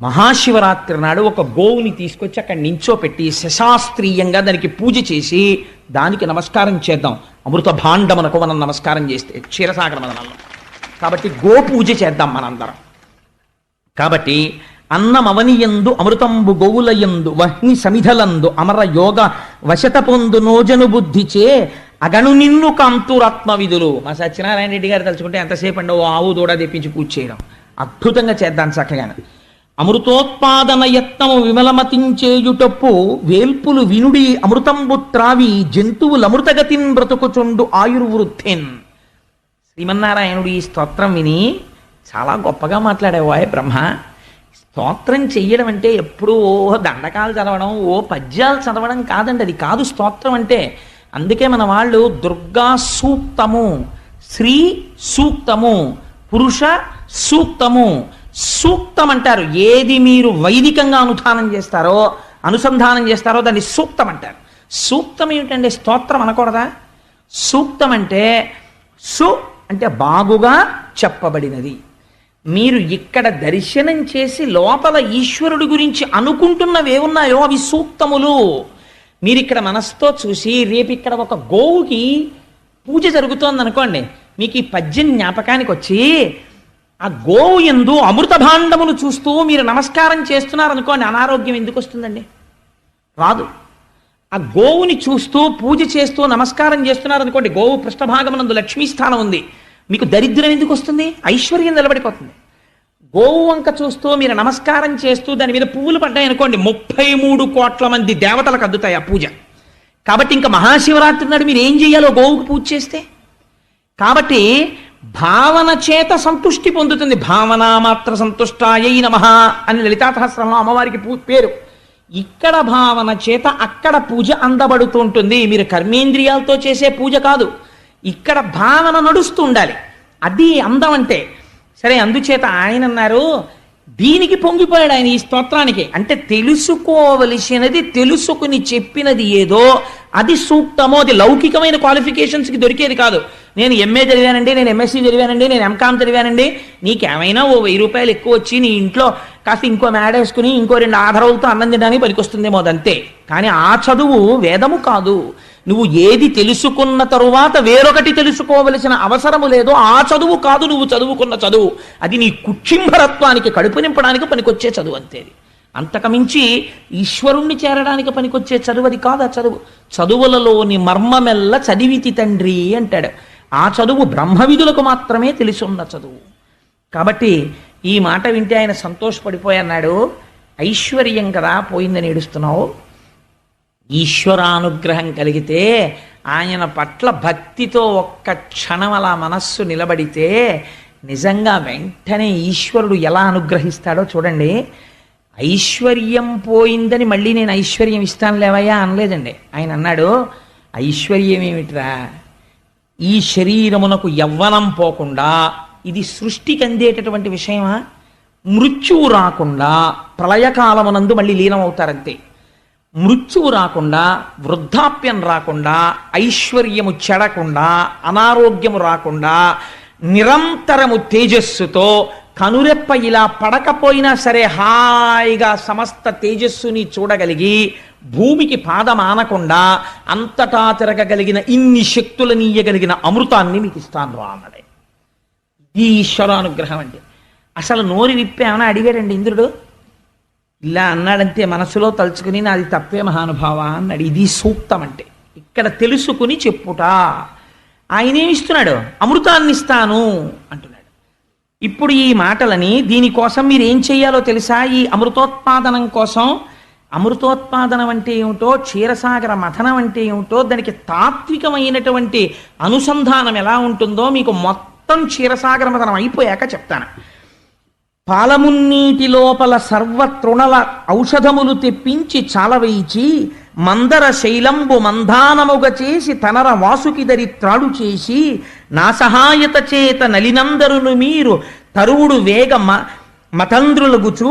మహాశివరాత్రి నాడు ఒక గోవుని తీసుకొచ్చి అక్కడ నించోపెట్టి శశాస్త్రీయంగా దానికి పూజ చేసి దానికి నమస్కారం చేద్దాం. అమృత భాండమునకు మనం నమస్కారం చేస్తే క్షీరసాగర మదనంలో. కాబట్టి గో పూజ చేద్దాం మనందరం. కాబట్టి అన్నమవనియందు అమృతంబు గోవులయందు వహ్ని సమిధలందు అమర యోగ వశత పొందు నోజను బుద్ధిచే అగను నిన్ను కాంతురాత్మ విధులు. మా సత్యనారాయణ రెడ్డి గారు తలుచుకుంటే ఎంతసేపు అండి ఓ ఆవు దూడ తెప్పించి పూజ చేయడం. అద్భుతంగా చేద్దాం చక్కగానే. అమృతోత్పాదన యత్నము విమలమతించేయుటప్పు వేల్పులు వినుడి అమృతంబు త్రావి జంతువులు అమృతగతిన్ బ్రతుకుచుండు ఆయుర్వృద్ధిన్. శ్రీమన్నారాయణుడు ఈ స్తోత్రం విని చాలా గొప్పగా మాట్లాడేవాయ్ బ్రహ్మ. స్తోత్రం చెయ్యడం అంటే ఎప్పుడూ ఓ దండకాలు చదవడం, ఓ పద్యాలు చదవడం కాదండి. అది కాదు స్తోత్రం అంటే. అందుకే మన వాళ్ళు దుర్గా సూక్తము, శ్రీ సూక్తము, పురుష సూక్తము, సూక్తం అంటారు. ఏది మీరు వైదికంగా అనుసంధానం చేస్తారో దాన్ని సూక్తం అంటారు. సూక్తం ఏమిటంటే స్తోత్రం అనకూడదా? సూక్తం అంటే సు అంటే బాగుగా చెప్పబడినది. మీరు ఇక్కడ దర్శనం చేసి లోపల ఈశ్వరుడి గురించి అనుకుంటున్నవేవున్నాయో అవి సూక్తములు. మీరు ఇక్కడ మనసుతో చూసి రేపు ఇక్కడ ఒక గోవుకి పూజ జరుగుతోంది అనుకోండి, మీకు ఈ పద్యం జ్ఞాపకానికి వచ్చి ఆ గోవు యందు అమృత భాండమును చూస్తూ మీరు నమస్కారం చేస్తున్నారనుకోండి, అనారోగ్యం ఎందుకు వస్తుందండి? రాదు. ఆ గోవుని చూస్తూ పూజ చేస్తూ నమస్కారం చేస్తున్నారనుకోండి, గోవు పృష్ఠభాగమునందు లక్ష్మీ స్థానం ఉంది, మీకు దరిద్రం ఎందుకు వస్తుంది? ఐశ్వర్యం నిలబడిపోతుంది. గోవు వంక చూస్తూ మీరు నమస్కారం చేస్తూ దాని మీద పువ్వులు పడ్డాయనుకోండి, 33 కోట్ల మంది దేవతలకు అందుతాయి ఆ పూజ. కాబట్టి ఇంకా మహాశివరాత్రి నాడు మీరు ఏం చేయాలో గోవుకు పూజ చేస్తే, కాబట్టి భావన చేత సంతుష్టి పొందుతుంది. భావన మాత్ర సంతుష్టాయై నమః అని లలితా సహస్రంలో అమ్మవారికి పేరు. ఇక్కడ భావన చేత అక్కడ పూజ అందబడుతూ ఉంటుంది. మీరు కర్మేంద్రియాలతో చేసే పూజ కాదు, ఇక్కడ భావన నడుస్తూ ఉండాలి. అది అందం అంటే. సరే, అందుచేత ఆయన అన్నారు, దీనికి పొంగిపోయాడు ఆయన ఈ స్తోత్రానికి. అంటే తెలుసుకోవలసినది తెలుసుకుని చెప్పినది ఏదో అది సూక్తమో, అది లౌకికమైన క్వాలిఫికేషన్స్కి దొరికేది కాదు. నేను ఎంఏ చదివానండి, నేను ఎంఎస్సీ చదివానండి, నేను ఎంకామ్ చదివానండి, నీకేమైనా ఓ 1000 రూపాయలు ఎక్కువ వచ్చి నీ ఇంట్లో కాస్త ఇంకో మేడ వేసుకుని ఇంకో 2 ఆధారాలతో అన్నం తినడానికి పనికొస్తుందేమో, అదంతే. కానీ ఆ చదువు వేదము కాదు. నువ్వు ఏది తెలుసుకున్న తరువాత వేరొకటి తెలుసుకోవలసిన అవసరము లేదో ఆ చదువు కాదు నువ్వు చదువుకున్న చదువు. అది నీ కుక్షింభరత్వానికి కడుపు నింపడానికి పనికొచ్చే చదువు అంతేది. అంతకమించి ఈశ్వరుణ్ణి చేరడానికి పనికొచ్చే చదువు అది కాదు. ఆ చదువు చదువులలోని మర్మమెల్ల చదివితి తండ్రి అంటాడు. ఆ చదువు బ్రహ్మవిధులకు మాత్రమే తెలిసున్న చదువు. కాబట్టి ఈ మాట వింటే ఆయన సంతోషపడిపోయి అన్నాడు, ఐశ్వర్యం కదా పోయిందని ఏడుస్తున్నావు, ఈశ్వరానుగ్రహం కలిగితే ఆయన పట్ల భక్తితో ఒక్క క్షణం అలా మనస్సు నిలబడితే నిజంగా వెంటనే ఈశ్వరుడు ఎలా అనుగ్రహిస్తాడో చూడండి. ఐశ్వర్యం పోయిందని మళ్ళీ నేను ఐశ్వర్యం ఇస్తాను లేవయ్యా అనలేదండి. ఆయన అన్నాడు, ఐశ్వర్యం ఏమిట్రా, ఈ శరీరమునకు యవ్వనం పోకుండా, ఇది సృష్టికి అందేటటువంటి విషయమా, మృత్యువు రాకుండా ప్రళయకాలమునందు మళ్ళీ లీనమవుతారంతే. మృత్యువు రాకుండా, వృద్ధాప్యం రాకుండా, ఐశ్వర్యము చెడకుండా, అనారోగ్యము రాకుండా, నిరంతరము తేజస్సుతో కనురెప్ప ఇలా పడకపోయినా సరే హాయిగా సమస్త తేజస్సుని చూడగలిగి భూమికి పాదమానకుండా అంతటా తిరగగలిగిన ఇన్ని శక్తులనీయగలిగిన అమృతాన్ని మీకు ఇస్తాను రా అన్నాడే. ఈ ఈశ్వరానుగ్రహం అంటే. అసలు నోరు విప్పేమన్నా అడిగాడండి ఇంద్రుడు? ఇలా అన్నాడంతే, మనసులో తలుచుకుని నాది తప్పే మహానుభావ అన్నాడు. ఇది సూక్తం అంటే. ఇక్కడ తెలుసుకుని చెప్పుట. ఆయనేమిస్తున్నాడు? అమృతాన్ని ఇస్తాను అంటున్నాడు. ఇప్పుడు ఈ మాటలని దీనికోసం మీరు ఏం చెయ్యాలో తెలుసా? ఈ అమృతోత్పాదనం కోసం, అమృతోత్పాదనం అంటే ఏమిటో, క్షీరసాగర మథనం అంటే ఏమిటో, దానికి తాత్వికమైనటువంటి అనుసంధానం ఎలా ఉంటుందో మీకు మొత్తం క్షీరసాగర మథనం అయిపోయాక చెప్తాను. పాలమున్నీటి లోపల సర్వతృణల ఔషధములు తెప్పించి చాలవేయిచి మందర శైలంబు మంధానముగ చేసి తనర వాసుకిదరి త్రాడు చేసి నా సహాయత చేత నలినందరును మీరు తరువుడు వేగ మతంద్రులగుచు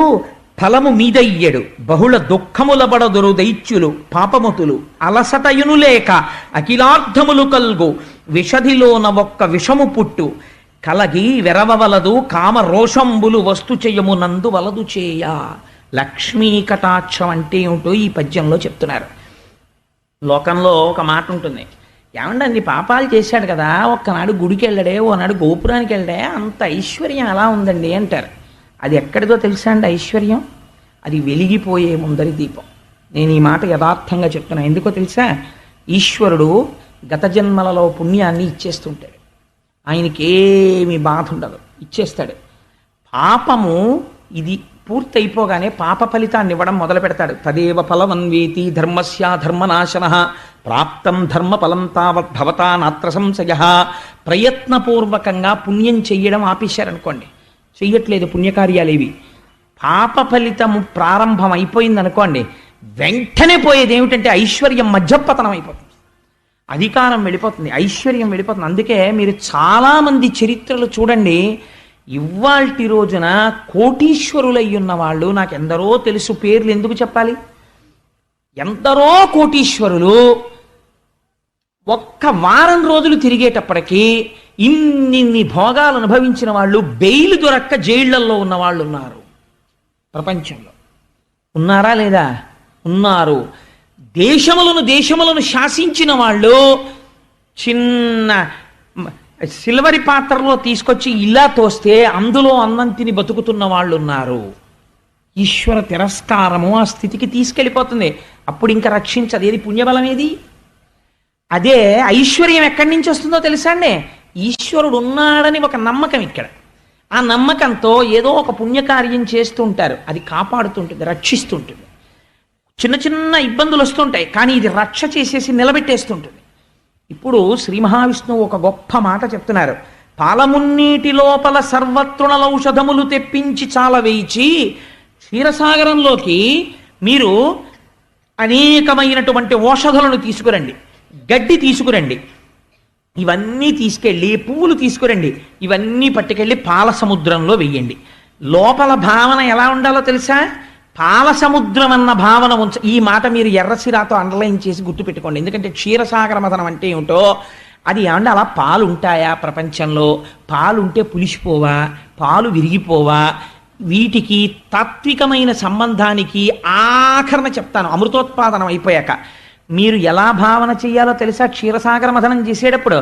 ఫలము మీదయ్యడు బహుళ దుఃఖముల బడదురు దైత్యులు పాపమతులు అలసటయును లేక అఖిలార్థములు కల్గు విషధిలోన ఒక్క విషము పుట్టు కలగి వెరవవలదు కామ రోషంబులు వస్తు చెయ్యమునందు వలదు చేయ. లక్ష్మీ కటాక్షం అంటే ఏమిటో ఈ పద్యంలో చెప్తున్నారు. లోకంలో ఒక మాట ఉంటుంది, ఏమండి పాపాలు చేశాడు కదా, ఒక్కనాడు గుడికి వెళ్ళడే, ఓనాడు గోపురానికి వెళ్ళడే, అంత ఐశ్వర్యం ఎలా ఉందండి అంటారు. అది ఎక్కడిదో తెలుసా అండి ఐశ్వర్యం? అది వెలిగిపోయే ముందరి దీపం. నేను ఈ మాట యథార్థంగా చెప్తున్నా. ఎందుకో తెలుసా? ఈశ్వరుడు గత జన్మలలో పుణ్యాన్ని ఇచ్చేస్తుంటాడు. ఆయనకేమి బాధ ఉండదు, ఇచ్చేస్తాడు. పాపము ఇది పూర్తయిపోగానే పాప ఫలితాన్ని ఇవ్వడం మొదలు పెడతాడు. తదేవ ఫలమన్వేతి ధర్మస్య ధర్మనాశన ప్రాప్తం ధర్మ ఫలం తావద్భవతా నాత్ర సంశయ. ప్రయత్నపూర్వకంగా పుణ్యం చెయ్యడం ఆపేశారనుకోండి, చెయ్యట్లేదు పుణ్యకార్యాలేవి, పాప ఫలితము ప్రారంభం అయిపోయిందనుకోండి, వెంటనే పోయేది ఏమిటంటే ఐశ్వర్యం మధ్యపతనం అయిపోతుంది, అధికారం వెళ్ళిపోతుంది, ఐశ్వర్యం వెళ్ళిపోతుంది. అందుకే మీరు చాలామంది చరిత్రలు చూడండి, ఇవాల్టి రోజున కోటీశ్వరులై ఉన్న వాళ్ళు నాకు ఎందరో తెలుసు, పేర్లు ఎందుకు చెప్పాలి, ఎందరో కోటీశ్వరులు ఒక్క వారం రోజులు తిరిగేటప్పటికీ ఇన్నిన్ని భోగాలు అనుభవించిన వాళ్ళు బెయిల్ దొరక్క జైళ్లలో ఉన్న వాళ్ళు ఉన్నారు. ప్రపంచంలో ఉన్నారా లేదా? ఉన్నారు. దేశములను శాసించిన వాళ్ళు చిన్న సిల్వరి పాత్రలో తీసుకొచ్చి ఇలా తోస్తే అందులో అన్నం తిని బతుకుతున్న వాళ్ళు ఉన్నారు. ఈశ్వర తిరస్కారము ఆ స్థితికి తీసుకెళ్ళిపోతుంది. అప్పుడు ఇంకా రక్షించదు. ఏది పుణ్యబలం ఏది? అదే ఐశ్వర్యం ఎక్కడి నుంచి వస్తుందో తెలుసా అండి? ఈశ్వరుడు ఉన్నాడని ఒక నమ్మకం ఇక్కడ. ఆ నమ్మకంతో ఏదో ఒక పుణ్యకార్యం చేస్తూ ఉంటారు, అది కాపాడుతుంటుంది, రక్షిస్తుంటుంది. చిన్న చిన్న ఇబ్బందులు వస్తుంటాయి, కానీ ఇది రక్ష చేసేసి నిలబెట్టేస్తుంటుంది. ఇప్పుడు శ్రీ మహావిష్ణువు ఒక గొప్ప మాట చెప్తున్నారు. పాలమున్నీటి లోపల సర్వతృణలౌషధములు తెప్పించి చాలా వేయించి క్షీరసాగరంలోకి మీరు అనేకమైనటువంటి ఔషధులను తీసుకురండి, గడ్డి తీసుకురండి, ఇవన్నీ తీసుకెళ్ళి పువ్వులు తీసుకురండి, ఇవన్నీ పట్టుకెళ్ళి పాల సముద్రంలో వెయ్యండి. లోపల భావన ఎలా ఉండాలో తెలుసా? పాల సముద్రం అన్న భావన ఉంచ. ఈ మాట మీరు ఎర్రసిరాతో అండర్లైన్ చేసి గుర్తుపెట్టుకోండి. ఎందుకంటే క్షీరసాగర మథనం అంటే ఏమిటో అది ఏమంటే, అలా పాలు ఉంటాయా ప్రపంచంలో? పాలు ఉంటే పులిసిపోవా? పాలు విరిగిపోవా? వీటికి తాత్వికమైన సంబంధానికి ఆఖరణ చెప్తాను. అమృతోత్పాదనం అయిపోయాక మీరు ఎలా భావన చేయాలో తెలుసా? క్షీరసాగర మథనం చేసేటప్పుడు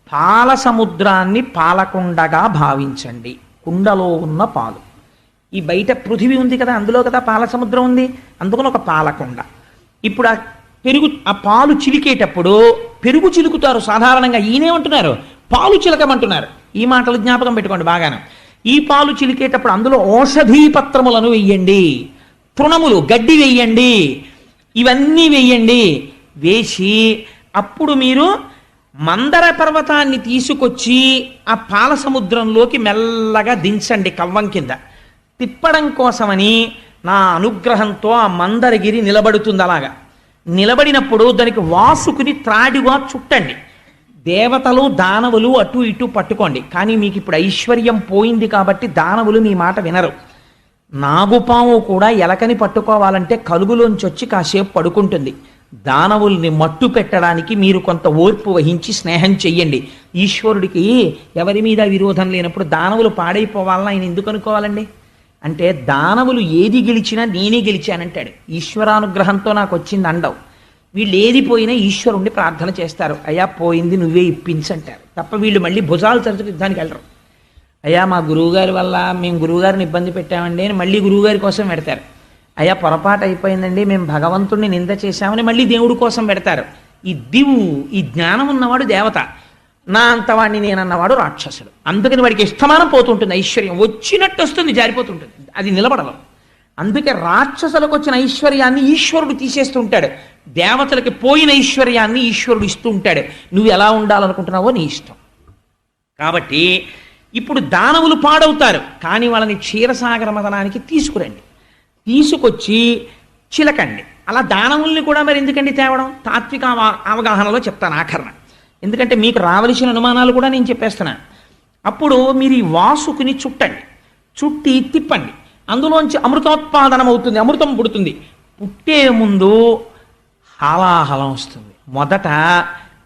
పాల సముద్రాన్ని పాలకుండగా భావించండి. కుండలో ఉన్న పాలు, ఈ బయట పృథివీ ఉంది కదా, అందులో కదా పాల సముద్రం ఉంది, అందుకని ఒక పాలకుండ. ఇప్పుడు ఆ పాలు చిలికేటప్పుడు పెరుగు చిలుకుతారు సాధారణంగా. ఈయనేమంటున్నారు? పాలు చిలకమంటున్నారు. ఈ మాటలు జ్ఞాపకం పెట్టుకోండి బాగాను. ఈ పాలు చిలికేటప్పుడు అందులో ఔషధీ పత్రములను వెయ్యండి, తృణములు గడ్డి వెయ్యండి, ఇవన్నీ వెయ్యండి. వేసి అప్పుడు మీరు మందర పర్వతాన్ని తీసుకొచ్చి ఆ పాల సముద్రంలోకి మెల్లగా దించండి. కవ్వం కింద తిప్పడం కోసమని నా అనుగ్రహంతో ఆ మందరగిరి నిలబడుతుంది. అలాగా నిలబడినప్పుడు దానికి వాసుకుని త్రాడిగా చుట్టండి. దేవతలు దానవులు అటు ఇటు పట్టుకోండి. కానీ మీకు ఇప్పుడు ఐశ్వర్యం పోయింది కాబట్టి దానవులు మీ మాట వినరు. నాగుపాము కూడా ఎలకని పట్టుకోవాలంటే కలుగులోంచి వచ్చి కాసేపు పడుకుంటుంది. దానవుల్ని మట్టు పెట్టడానికి మీరు కొంత ఓర్పు వహించి స్నేహం చెయ్యండి. ఈశ్వరుడికి ఎవరి మీద విరోధం లేనప్పుడు దానవులు పాడైపోవాలని ఆయన ఎందుకు అనుకోవాలండి? అంటే దానవులు ఏది గెలిచినా నేనే గెలిచానంటాడు. ఈశ్వరానుగ్రహంతో నాకు వచ్చింది అండవు. వీళ్ళు ఏది పోయినా ఈశ్వరుణ్ణి ప్రార్థన చేస్తారు. అయ్యా పోయింది నువ్వే ఇప్పించంటారు తప్ప వీళ్ళు మళ్ళీ భుజాలు తరచుకు యుద్ధానికి వెళ్ళరు. అయ్యా మా గురువుగారి వల్ల మేము గురువుగారిని ఇబ్బంది పెట్టామండి అని మళ్ళీ గురువుగారి కోసం పెడతారు. అయ్యా పొరపాటు అయిపోయిందండి మేము భగవంతుడిని నింద చేశామని మళ్ళీ దేవుడి కోసం పెడతారు. ఈ దివు, ఈ జ్ఞానం ఉన్నవాడు దేవత. నా అంతవాణ్ణి నేనన్నవాడు రాక్షసుడు. అందుకని వాడికి ఇష్టమానం పోతుంటుంది, ఐశ్వర్యం వచ్చినట్టు వస్తుంది, జారిపోతుంటుంది, అది నిలబడదు. అందుకే రాక్షసులకు వచ్చిన ఐశ్వర్యాన్ని ఈశ్వరుడు తీసేస్తుంటాడు, దేవతలకి పోయిన ఐశ్వర్యాన్ని ఈశ్వరుడు ఇస్తూ ఉంటాడు. నువ్వు ఎలా ఉండాలనుకుంటున్నావో నీ ఇష్టం. కాబట్టి ఇప్పుడు దానవులు పాడవుతారు, కానీ వాళ్ళని క్షీరసాగర మదనానికి తీసుకురండి, తీసుకొచ్చి చిలకండి. అలా దానవుల్ని కూడా మరి ఎందుకండి తేవడం, తాత్విక అవగాహనలో చెప్తాను ఆఖరణ. ఎందుకంటే మీకు రావలసిన అనుమానాలు కూడా నేను చెప్పేస్తున్నాను. అప్పుడు మీరు ఈ వాసుకుని చుట్టండి, చుట్టి తిప్పండి, అందులోంచి అమృతోత్పాదనం అవుతుంది, అమృతం పుడుతుంది. పుట్టే ముందు హాలాహలం వస్తుంది. మొదట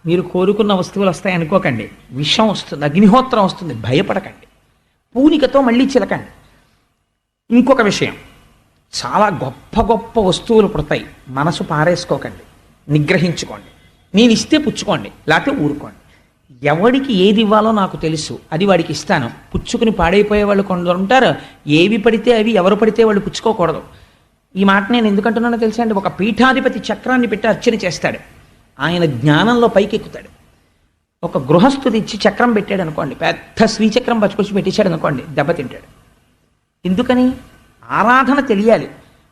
మీరు కోరుకున్న వస్తువులు వస్తాయి అనుకోకండి, విషం వస్తుంది, అగ్నిహోత్రం వస్తుంది, భయపడకండి, పూనికతో మళ్ళీ చిలకండి. ఇంకొక విషయం, చాలా గొప్ప గొప్ప వస్తువులు పుడతాయి, మనసు పారేసుకోకండి, నిగ్రహించుకోండి. నేను ఇస్తే పుచ్చుకోండి, లేకపోతే ఊరుకోండి. ఎవడికి ఏది ఇవ్వాలో నాకు తెలుసు, అది వాడికి ఇస్తాను. పుచ్చుకుని పాడైపోయే వాళ్ళు కొందరు ఉంటారు, ఏవి పడితే అవి ఎవరు పడితే వాళ్ళు పుచ్చుకోకూడదు. ఈ మాట నేను ఎందుకంటున్నానో తెలుసా అండి, ఒక పీఠాధిపతి చక్రాన్ని పెట్టి అర్చన చేస్తాడు, ఆయన జ్ఞానంలో పైకెక్కుతాడు. ఒక గృహస్థుడు ఇచ్చి చక్రం పెట్టాడు అనుకోండి, పెద్ద శ్రీచక్రం పచ్చుకొచ్చి పెట్టేశాడు అనుకోండి, దెబ్బతింటాడు. ఎందుకని? ఆరాధన తెలియాలి.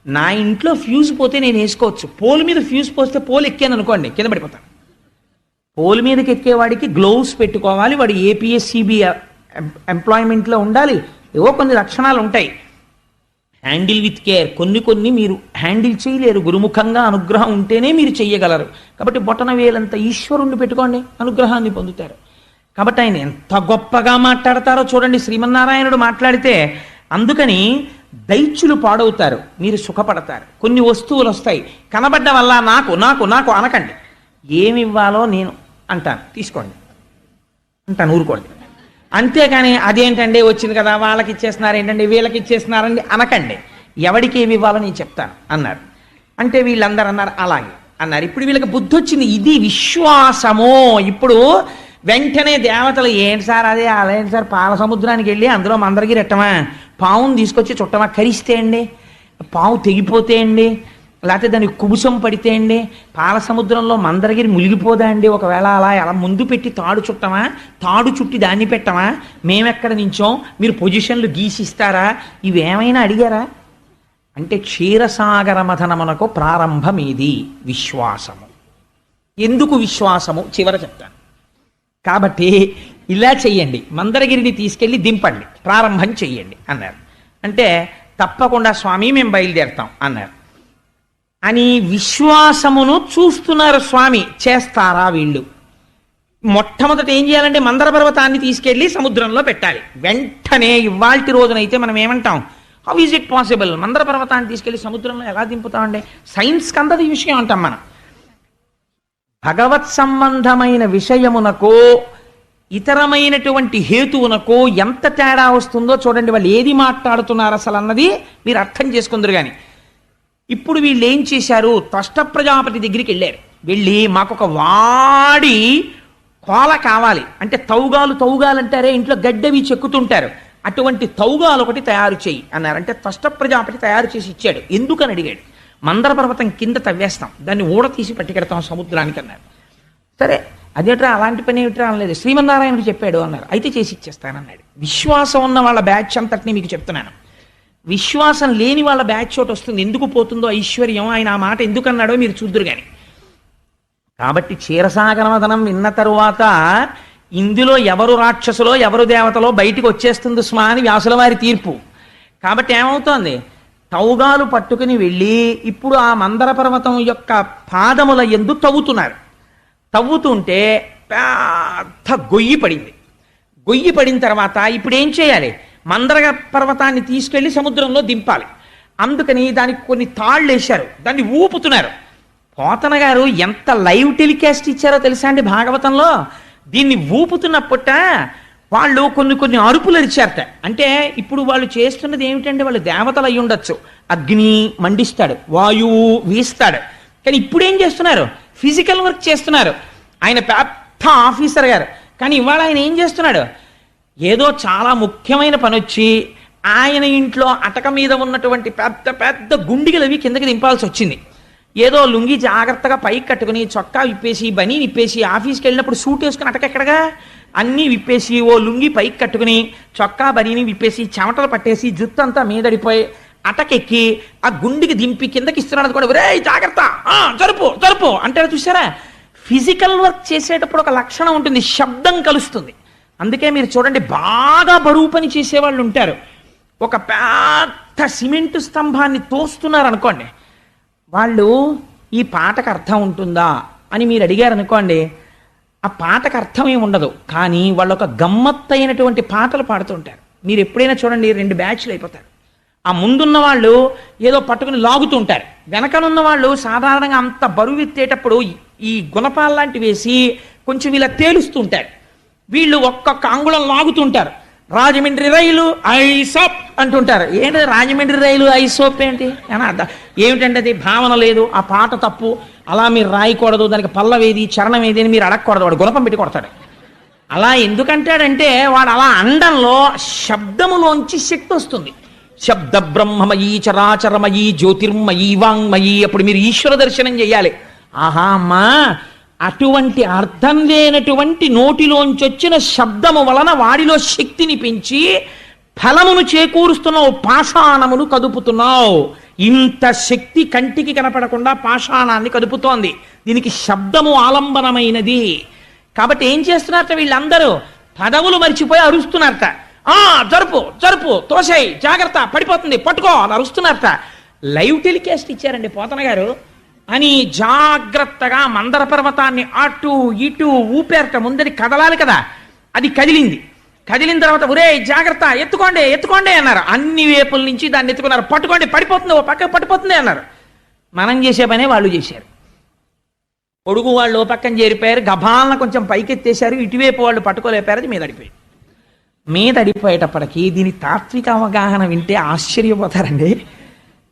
నా ఇంట్లో ఫ్యూజ్ పోతే నేను వేసుకోవచ్చు, పోల్ మీద ఫ్యూజ్ పోస్తే పోల్ ఎక్కాను అనుకోండి కింద పడిపోతాను. పోల్ మీదకి ఎక్కేవాడికి గ్లోవ్స్ పెట్టుకోవాలి, వాడు ఏపీఎస్సిబి ఎంప్లాయ్మెంట్లో ఉండాలి, ఏవో కొన్ని లక్షణాలు ఉంటాయి. హ్యాండిల్ విత్ కేర్, కొన్ని మీరు హ్యాండిల్ చేయలేరు, గురుముఖంగా అనుగ్రహం ఉంటేనే మీరు చెయ్యగలరు. కాబట్టి బొటన వేలంత ఈశ్వరుణ్ణి పెట్టుకోండి, అనుగ్రహాన్ని పొందుతారు. కాబట్టి ఆయన ఎంత గొప్పగా మాట్లాడతారో చూడండి, శ్రీమన్నారాయణుడు మాట్లాడితే. అందుకని దైత్యులు పాడవుతారు, మీరు సుఖపడతారు. కొన్ని వస్తువులు వస్తాయి, కనబడ్డ వల్ల నాకు నాకు నాకు అనకండి, ఏమి ఇవ్వాలో నేను అంటాను, తీసుకోండి అంటాను, ఊరుకోండి. అంతేకాని అదేంటండి వచ్చింది కదా వాళ్ళకి ఇచ్చేస్తున్నారు ఏంటండి వీళ్ళకి ఇచ్చేస్తున్నారండి అనకండి. ఎవడికి ఏమి ఇవ్వాలో నేను చెప్తాను అన్నారు. అంటే వీళ్ళందరూ అన్నారు అలాగే అన్నారు. ఇప్పుడు వీళ్ళకి బుద్ధి వచ్చింది, ఇది విశ్వాసము. ఇప్పుడు వెంటనే దేవతలు ఏంటి సార్ అదే అలాంటి సార్, పాల సముద్రానికి వెళ్ళి అందులో మందరికి రెట్టమా, పావును తీసుకొచ్చి చుట్టమా, కరిస్తే అండి, పావు తెగిపోతే అండి, లేకపోతే దానికి కుబుసం పడితే అండి, పాల సముద్రంలో మందరగిరి మునిగిపోదా అండి, ఒకవేళ అలా ముందు పెట్టి తాడు చుట్టమా, తాడు చుట్టి దాన్ని పెట్టమా, మేమెక్కడ నించోం, మీరు పొజిషన్లు గీసిస్తారా, ఇవేమైనా అడిగారా అంటే క్షీరసాగర మథనమునకు ప్రారంభమేది విశ్వాసము. ఎందుకు విశ్వాసము చివర చెప్తాను. కాబట్టి ఇలా చెయ్యండి, మందరగిరిని తీసుకెళ్ళి దింపండి, ప్రారంభం చెయ్యండి అన్నారు. అంటే తప్పకుండా స్వామి మేము బయలుదేరుతాం అన్నారు. అని విశ్వాసమును చూస్తున్నారు స్వామి, చేస్తారా వీళ్ళు. మొట్టమొదట ఏం చేయాలంటే మందర పర్వతాన్ని తీసుకెళ్ళి సముద్రంలో పెట్టాలి. వెంటనే ఇవాల్టి రోజునైతే మనం ఏమంటాం, హౌ ఈజ్ ఇట్ పాసిబుల్, మందర పర్వతాన్ని తీసుకెళ్ళి సముద్రంలో ఎలా దింపుతామండి, సైన్స్కి అందది విషయం అంటాం మనం. భగవత్ సంబంధమైన విషయమునకు ఇతరమైనటువంటి హేతువునకు ఎంత తేడా వస్తుందో చూడండి. వాళ్ళు ఏది మాట్లాడుతున్నారు అసలు అన్నది మీరు అర్థం చేసుకుందరు. కానీ ఇప్పుడు వీళ్ళు ఏం చేశారు, త్వష్ట ప్రజాపతి దగ్గరికి వెళ్ళారు. వెళ్ళి మాకొక వాడి కోల కావాలి అంటే, తౌగాలు అంటారే ఇంట్లో గడ్డవి చెక్కుతుంటారు, అటువంటి తౌగాలు ఒకటి తయారు చేయి అన్నారు. అంటే త్వష్ట ప్రజాపతి తయారు చేసి ఇచ్చాడు. ఎందుకని అడిగాడు. మందర పర్వతం కింద తవ్వేస్తాం, దాన్ని ఊడ తీసి పట్టుకెడతాం సముద్రానికి అన్నారు. సరే అదేట్రా అలాంటి పని ఏమిట్రా అనలేదు, శ్రీమన్నారాయణుడు చెప్పాడు అన్నారు. అయితే చేసి ఇచ్చేస్తానన్నాడు. విశ్వాసం ఉన్న వాళ్ళ బ్యాచ్ అంతటిని మీకు చెప్తున్నాను. విశ్వాసం లేని వాళ్ళ బ్యాచ్ చోటు వస్తుంది. ఎందుకు పోతుందో ఐశ్వర్యం, ఆయన ఆ మాట ఎందుకు అన్నాడో మీరు చూద్దురు కానీ. కాబట్టి క్షీరసాగరమదనం విన్న తరువాత ఇందులో ఎవరు రాక్షసులో ఎవరు దేవతలో బయటికి వచ్చేస్తుంది స్మా అని వ్యాసుల వారి తీర్పు. కాబట్టి ఏమవుతోంది, తౌగాలు పట్టుకుని వెళ్ళి ఇప్పుడు ఆ మందర పర్వతం యొక్క పాదముల యందు తవ్వుతున్నారు. తవ్వుతుంటే పెద్ద గొయ్యి పడింది. గొయ్యి పడిన తర్వాత ఇప్పుడు ఏం చేయాలి, మందర పర్వతాన్ని తీసుకెళ్లి సముద్రంలో దింపాలి. అందుకని దానికి కొన్ని తాళ్ళు వేశారు, దాన్ని ఊపుతున్నారు. పోతన గారు ఎంత లైవ్ టెలికాస్ట్ ఇచ్చారో తెలుసా అండి భాగవతంలో. దీన్ని ఊపుతున్నప్పుట వాళ్ళు కొన్ని అరుపులు అరిచారట. అంటే ఇప్పుడు వాళ్ళు చేస్తున్నది ఏమిటంటే, వాళ్ళు దేవతలు అయి ఉండొచ్చు, అగ్ని మండిస్తాడు, వాయువు వీస్తాడు, కానీ ఇప్పుడు ఏం చేస్తున్నారు, ఫిజికల్ వర్క్ చేస్తున్నారు. ఆయన పెద్ద ఆఫీసర్ గారు, కానీ ఇవాళ ఆయన ఏం చేస్తున్నాడు, ఏదో చాలా ముఖ్యమైన పని వచ్చి ఆయన ఇంట్లో అటక మీద ఉన్నటువంటి పెద్ద పెద్ద గుండిగలు అవి కిందకి దింపాల్సి వచ్చింది. ఏదో లుంగి జాగ్రత్తగా పైకి కట్టుకుని చొక్కా విప్పేసి బనీ విప్పేసి ఆఫీస్కి వెళ్ళినప్పుడు సూట్ వేసుకుని అటకెక్కడగా అన్నీ విప్పేసి ఓ లుంగి పైకి కట్టుకుని చొక్కా బనీని విప్పేసి చెమటలు పట్టేసి జుట్టు అంతా మీదడిపోయి అటకెక్కి ఆ గుండికి దింపి కిందకి ఇస్తున్నాడు కూడా ఒరే జాగ్రత్త జరుపు జరుపు అంటారు చూసారా. ఫిజికల్ వర్క్ చేసేటప్పుడు ఒక లక్షణం ఉంటుంది, శబ్దం కలుస్తుంది. అందుకే మీరు చూడండి, బాగా బరువు పని చేసేవాళ్ళు ఉంటారు, ఒక పెద్ద సిమెంటు స్తంభాన్ని తోస్తున్నారు అనుకోండి, వాళ్ళు ఈ పాటకు అర్థం ఉంటుందా అని మీరు అడిగారు అనుకోండి, ఆ పాటకు అర్థం ఏమి ఉండదు, కానీ వాళ్ళు ఒక గమ్మత్తైనటువంటి పాటలు పాడుతుంటారు. మీరు ఎప్పుడైనా చూడండి, 2 బ్యాచ్లు అయిపోతారు. ఆ ముందున్న వాళ్ళు ఏదో పట్టుకుని లాగుతూ ఉంటారు, వెనకనున్న వాళ్ళు సాధారణంగా అంత బరువు ఎత్తేటప్పుడు ఈ గుణపాలు లాంటివి వేసి కొంచెం ఇలా తేలుస్తూ ఉంటారు. వీళ్ళు ఒక్కొక్క అంగుళం లాగుతుంటారు. రాజమండ్రి రైలు ఐసోప్ అంటుంటారు. ఏంటి రాజమండ్రి రైలు ఐసోప్ ఏంటి అని ఏమిటంటే అది భావన లేదు, ఆ పాట తప్పు, అలా మీరు రాయకూడదు, దానికి పల్లవేది చరణం ఏది అని మీరు అడగకూడదు. వాడు గుణపం పెట్టి కొడతాడు. అలా ఎందుకంటాడంటే వాడు అలా అండంలో శబ్దములోంచి శక్తి వస్తుంది. శబ్ద బ్రహ్మమయీ చరాచరమయీ జ్యోతిర్మయీ వాంగ్మయీ. అప్పుడు మీరు ఈశ్వర దర్శనం చెయ్యాలి. ఆహా అమ్మా, అటువంటి అర్థం లేనటువంటి నోటిలోంచి వచ్చిన శబ్దము వలన వాడిలో శక్తిని పెంచి ఫలమును చేకూరుస్తున్నావు, పాషాణమును కదుపుతున్నావు. ఇంత శక్తి కంటికి కనపడకుండా పాషాణాన్ని కదుపుతోంది. దీనికి శబ్దము ఆలంబనమైనది. కాబట్టి ఏం చేస్తున్నారట వీళ్ళందరూ, పదవులు మర్చిపోయి అరుస్తున్నారట. జరుపు జరుపు, తోసేయ్, జాగ్రత్త, పడిపోతుంది, పట్టుకో అని అరుస్తున్నారట. లైవ్ టెలికాస్ట్ ఇచ్చారండి పోతన గారు అని జాగ్రత్తగా మందర పర్వతాన్ని అటు ఇటు ఊపేరట. ముందరి కదలాలి కదా, అది కదిలింది. కదిలిన తర్వాత ఒరే జాగ్రత్త, ఎత్తుకోండి ఎత్తుకోండి అన్నారు. అన్ని వేపుల నుంచి దాన్ని ఎత్తుకున్నారు. పట్టుకోండి, పడిపోతుంది, ఓ పక్క పడిపోతుంది అన్నారు. మనం చేసే పనే వాళ్ళు చేశారు. పొడుగు వాళ్ళు ఓ పక్కన చేరిపోయారు, గభాలను కొంచెం పైకెత్తేశారు, ఇటువైపు వాళ్ళు పట్టుకోలేపారు, అది మీద అడిపోయింది. మీద అడిపోయేటప్పటికీ దీని తాత్విక అవగాహన వింటే ఆశ్చర్యపోతారండి.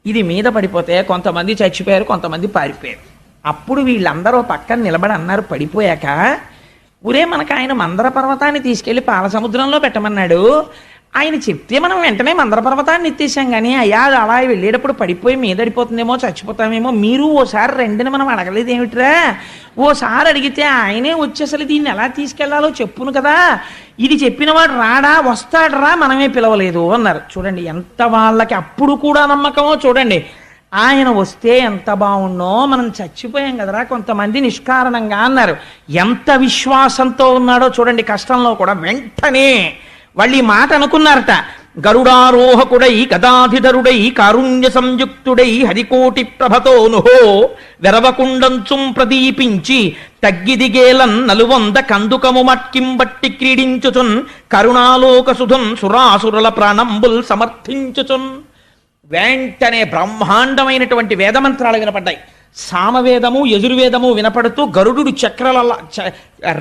ఇది మీద పడిపోతే కొంతమంది చచ్చిపోయారు, కొంతమంది పారిపోయారు. అప్పుడు వీళ్ళందరూ పక్కన నిలబడి అన్నారు పడిపోయాక, ఊరే మనకు ఆయన మందర పర్వతాన్ని తీసుకెళ్లి పాల సముద్రంలో పెట్టమన్నాడు, ఆయన చెప్తే మనం వెంటనే మందర పర్వతాన్ని ఎత్తేసాం, కానీ అయ్యా అలా వెళ్ళేటప్పుడు పడిపోయి మీద అడిపోతుందేమో, చచ్చిపోతామేమో, మీరు ఓసారి రెండుని మనం అడగలేదు ఏమిట్రా, ఓసారి అడిగితే ఆయనే వచ్చి అసలు దీన్ని ఎలా తీసుకెళ్లాలో చెప్పును కదా, ఇది చెప్పినవాడు రాడా, వస్తాడరా, మనమే పిలవలేదు అన్నారు. చూడండి ఎంత వాళ్ళకి అప్పుడు కూడా నమ్మకమో చూడండి. ఆయన వస్తే ఎంత బాగుండో, మనం చచ్చిపోయాం కదరా కొంతమంది నిష్కారణంగా అన్నారు. ఎంత విశ్వాసంతో ఉన్నాడో చూడండి. కష్టంలో కూడా వెంటనే వాళ్ళు ఈ మాట అనుకున్నారట. గరుడారోహకుడై గదాధిధరుడై కారుణ్య సంయుక్తుడై హరికోటి ప్రభతోనుహో వెరవకుండంచుం ప్రదీపించి తగ్గిదిగేలన్ నలువంద కందుకము మట్కింబట్టి క్రీడించుచున్ కరుణాలోక సుధున్ సురాసురుల ప్రాణంబుల్ సమర్థించుచున్. వెంటనే బ్రహ్మాండమైనటువంటి వేదమంత్రాలు వినపడ్డాయి. సామవేదము యజుర్వేదము వినపడుతూ గరుడు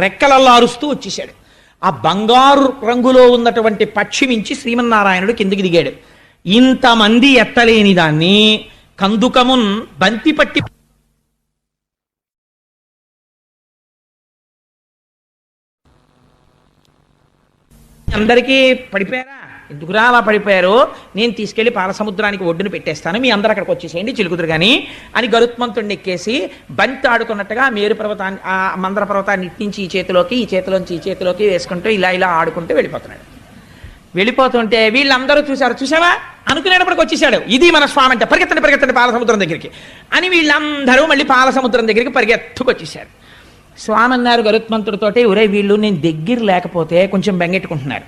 రెక్కలల్లా అరుస్తూ వచ్చేసాడు. ఆ బంగారు రంగులో ఉన్నటువంటి పక్షి మించి శ్రీమన్నారాయణుడు కిందికి దిగాడు. ఇంతమంది ఎత్తలేని దాన్ని కందుకమున్ బంతి పట్టి అందరికీ పడిపోయారా, ఎందుకురా అలా పడిపోయారు, నేను తీసుకెళ్లి పాలసముద్రానికి ఒడ్డును పెట్టేస్తాను, మీ అందరు అక్కడికి వచ్చేసేయండి చిలుకుదురు కానీ అని గరుత్మంతుడిని ఎక్కేసి బంతి ఆడుకున్నట్టుగా మేరు పర్వతాన్ని ఆ మందర పర్వతాన్ని ఇట్టించి ఈ చేతిలోకి, ఈ చేతిలోంచి ఈ చేతిలోకి వేసుకుంటూ ఇలా ఇలా ఆడుకుంటూ వెళ్ళిపోతున్నాడు. వెళ్ళిపోతుంటే వీళ్ళందరూ చూసావా అనుకునేటప్పటికి వచ్చేసాడు. ఇది మన స్వామి అంటే, పరిగెత్తండి పరిగెత్తండి పాలసముద్రం దగ్గరికి అని వీళ్ళందరూ మళ్ళీ పాలసముద్రం దగ్గరికి పరిగెత్తుకొచ్చేసారు. స్వామి అన్నారు గరుత్మంతుడితోటి, ఒరే వీళ్ళు నేను దగ్గర లేకపోతే కొంచెం బెంగెట్టుకుంటున్నారు,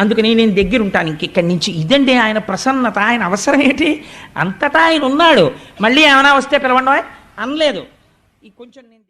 అందుకని నేను దగ్గర ఉంటాను ఇంకెక్కడి నుంచి. ఇదండి ఆయన ప్రసన్నత, ఆయన అవసరం ఏంటి, అంతటా ఆయన ఉన్నాడు. మళ్ళీ ఏమైనా వస్తే పిలవండి అనలేదు. ఈ కొంచెం నేను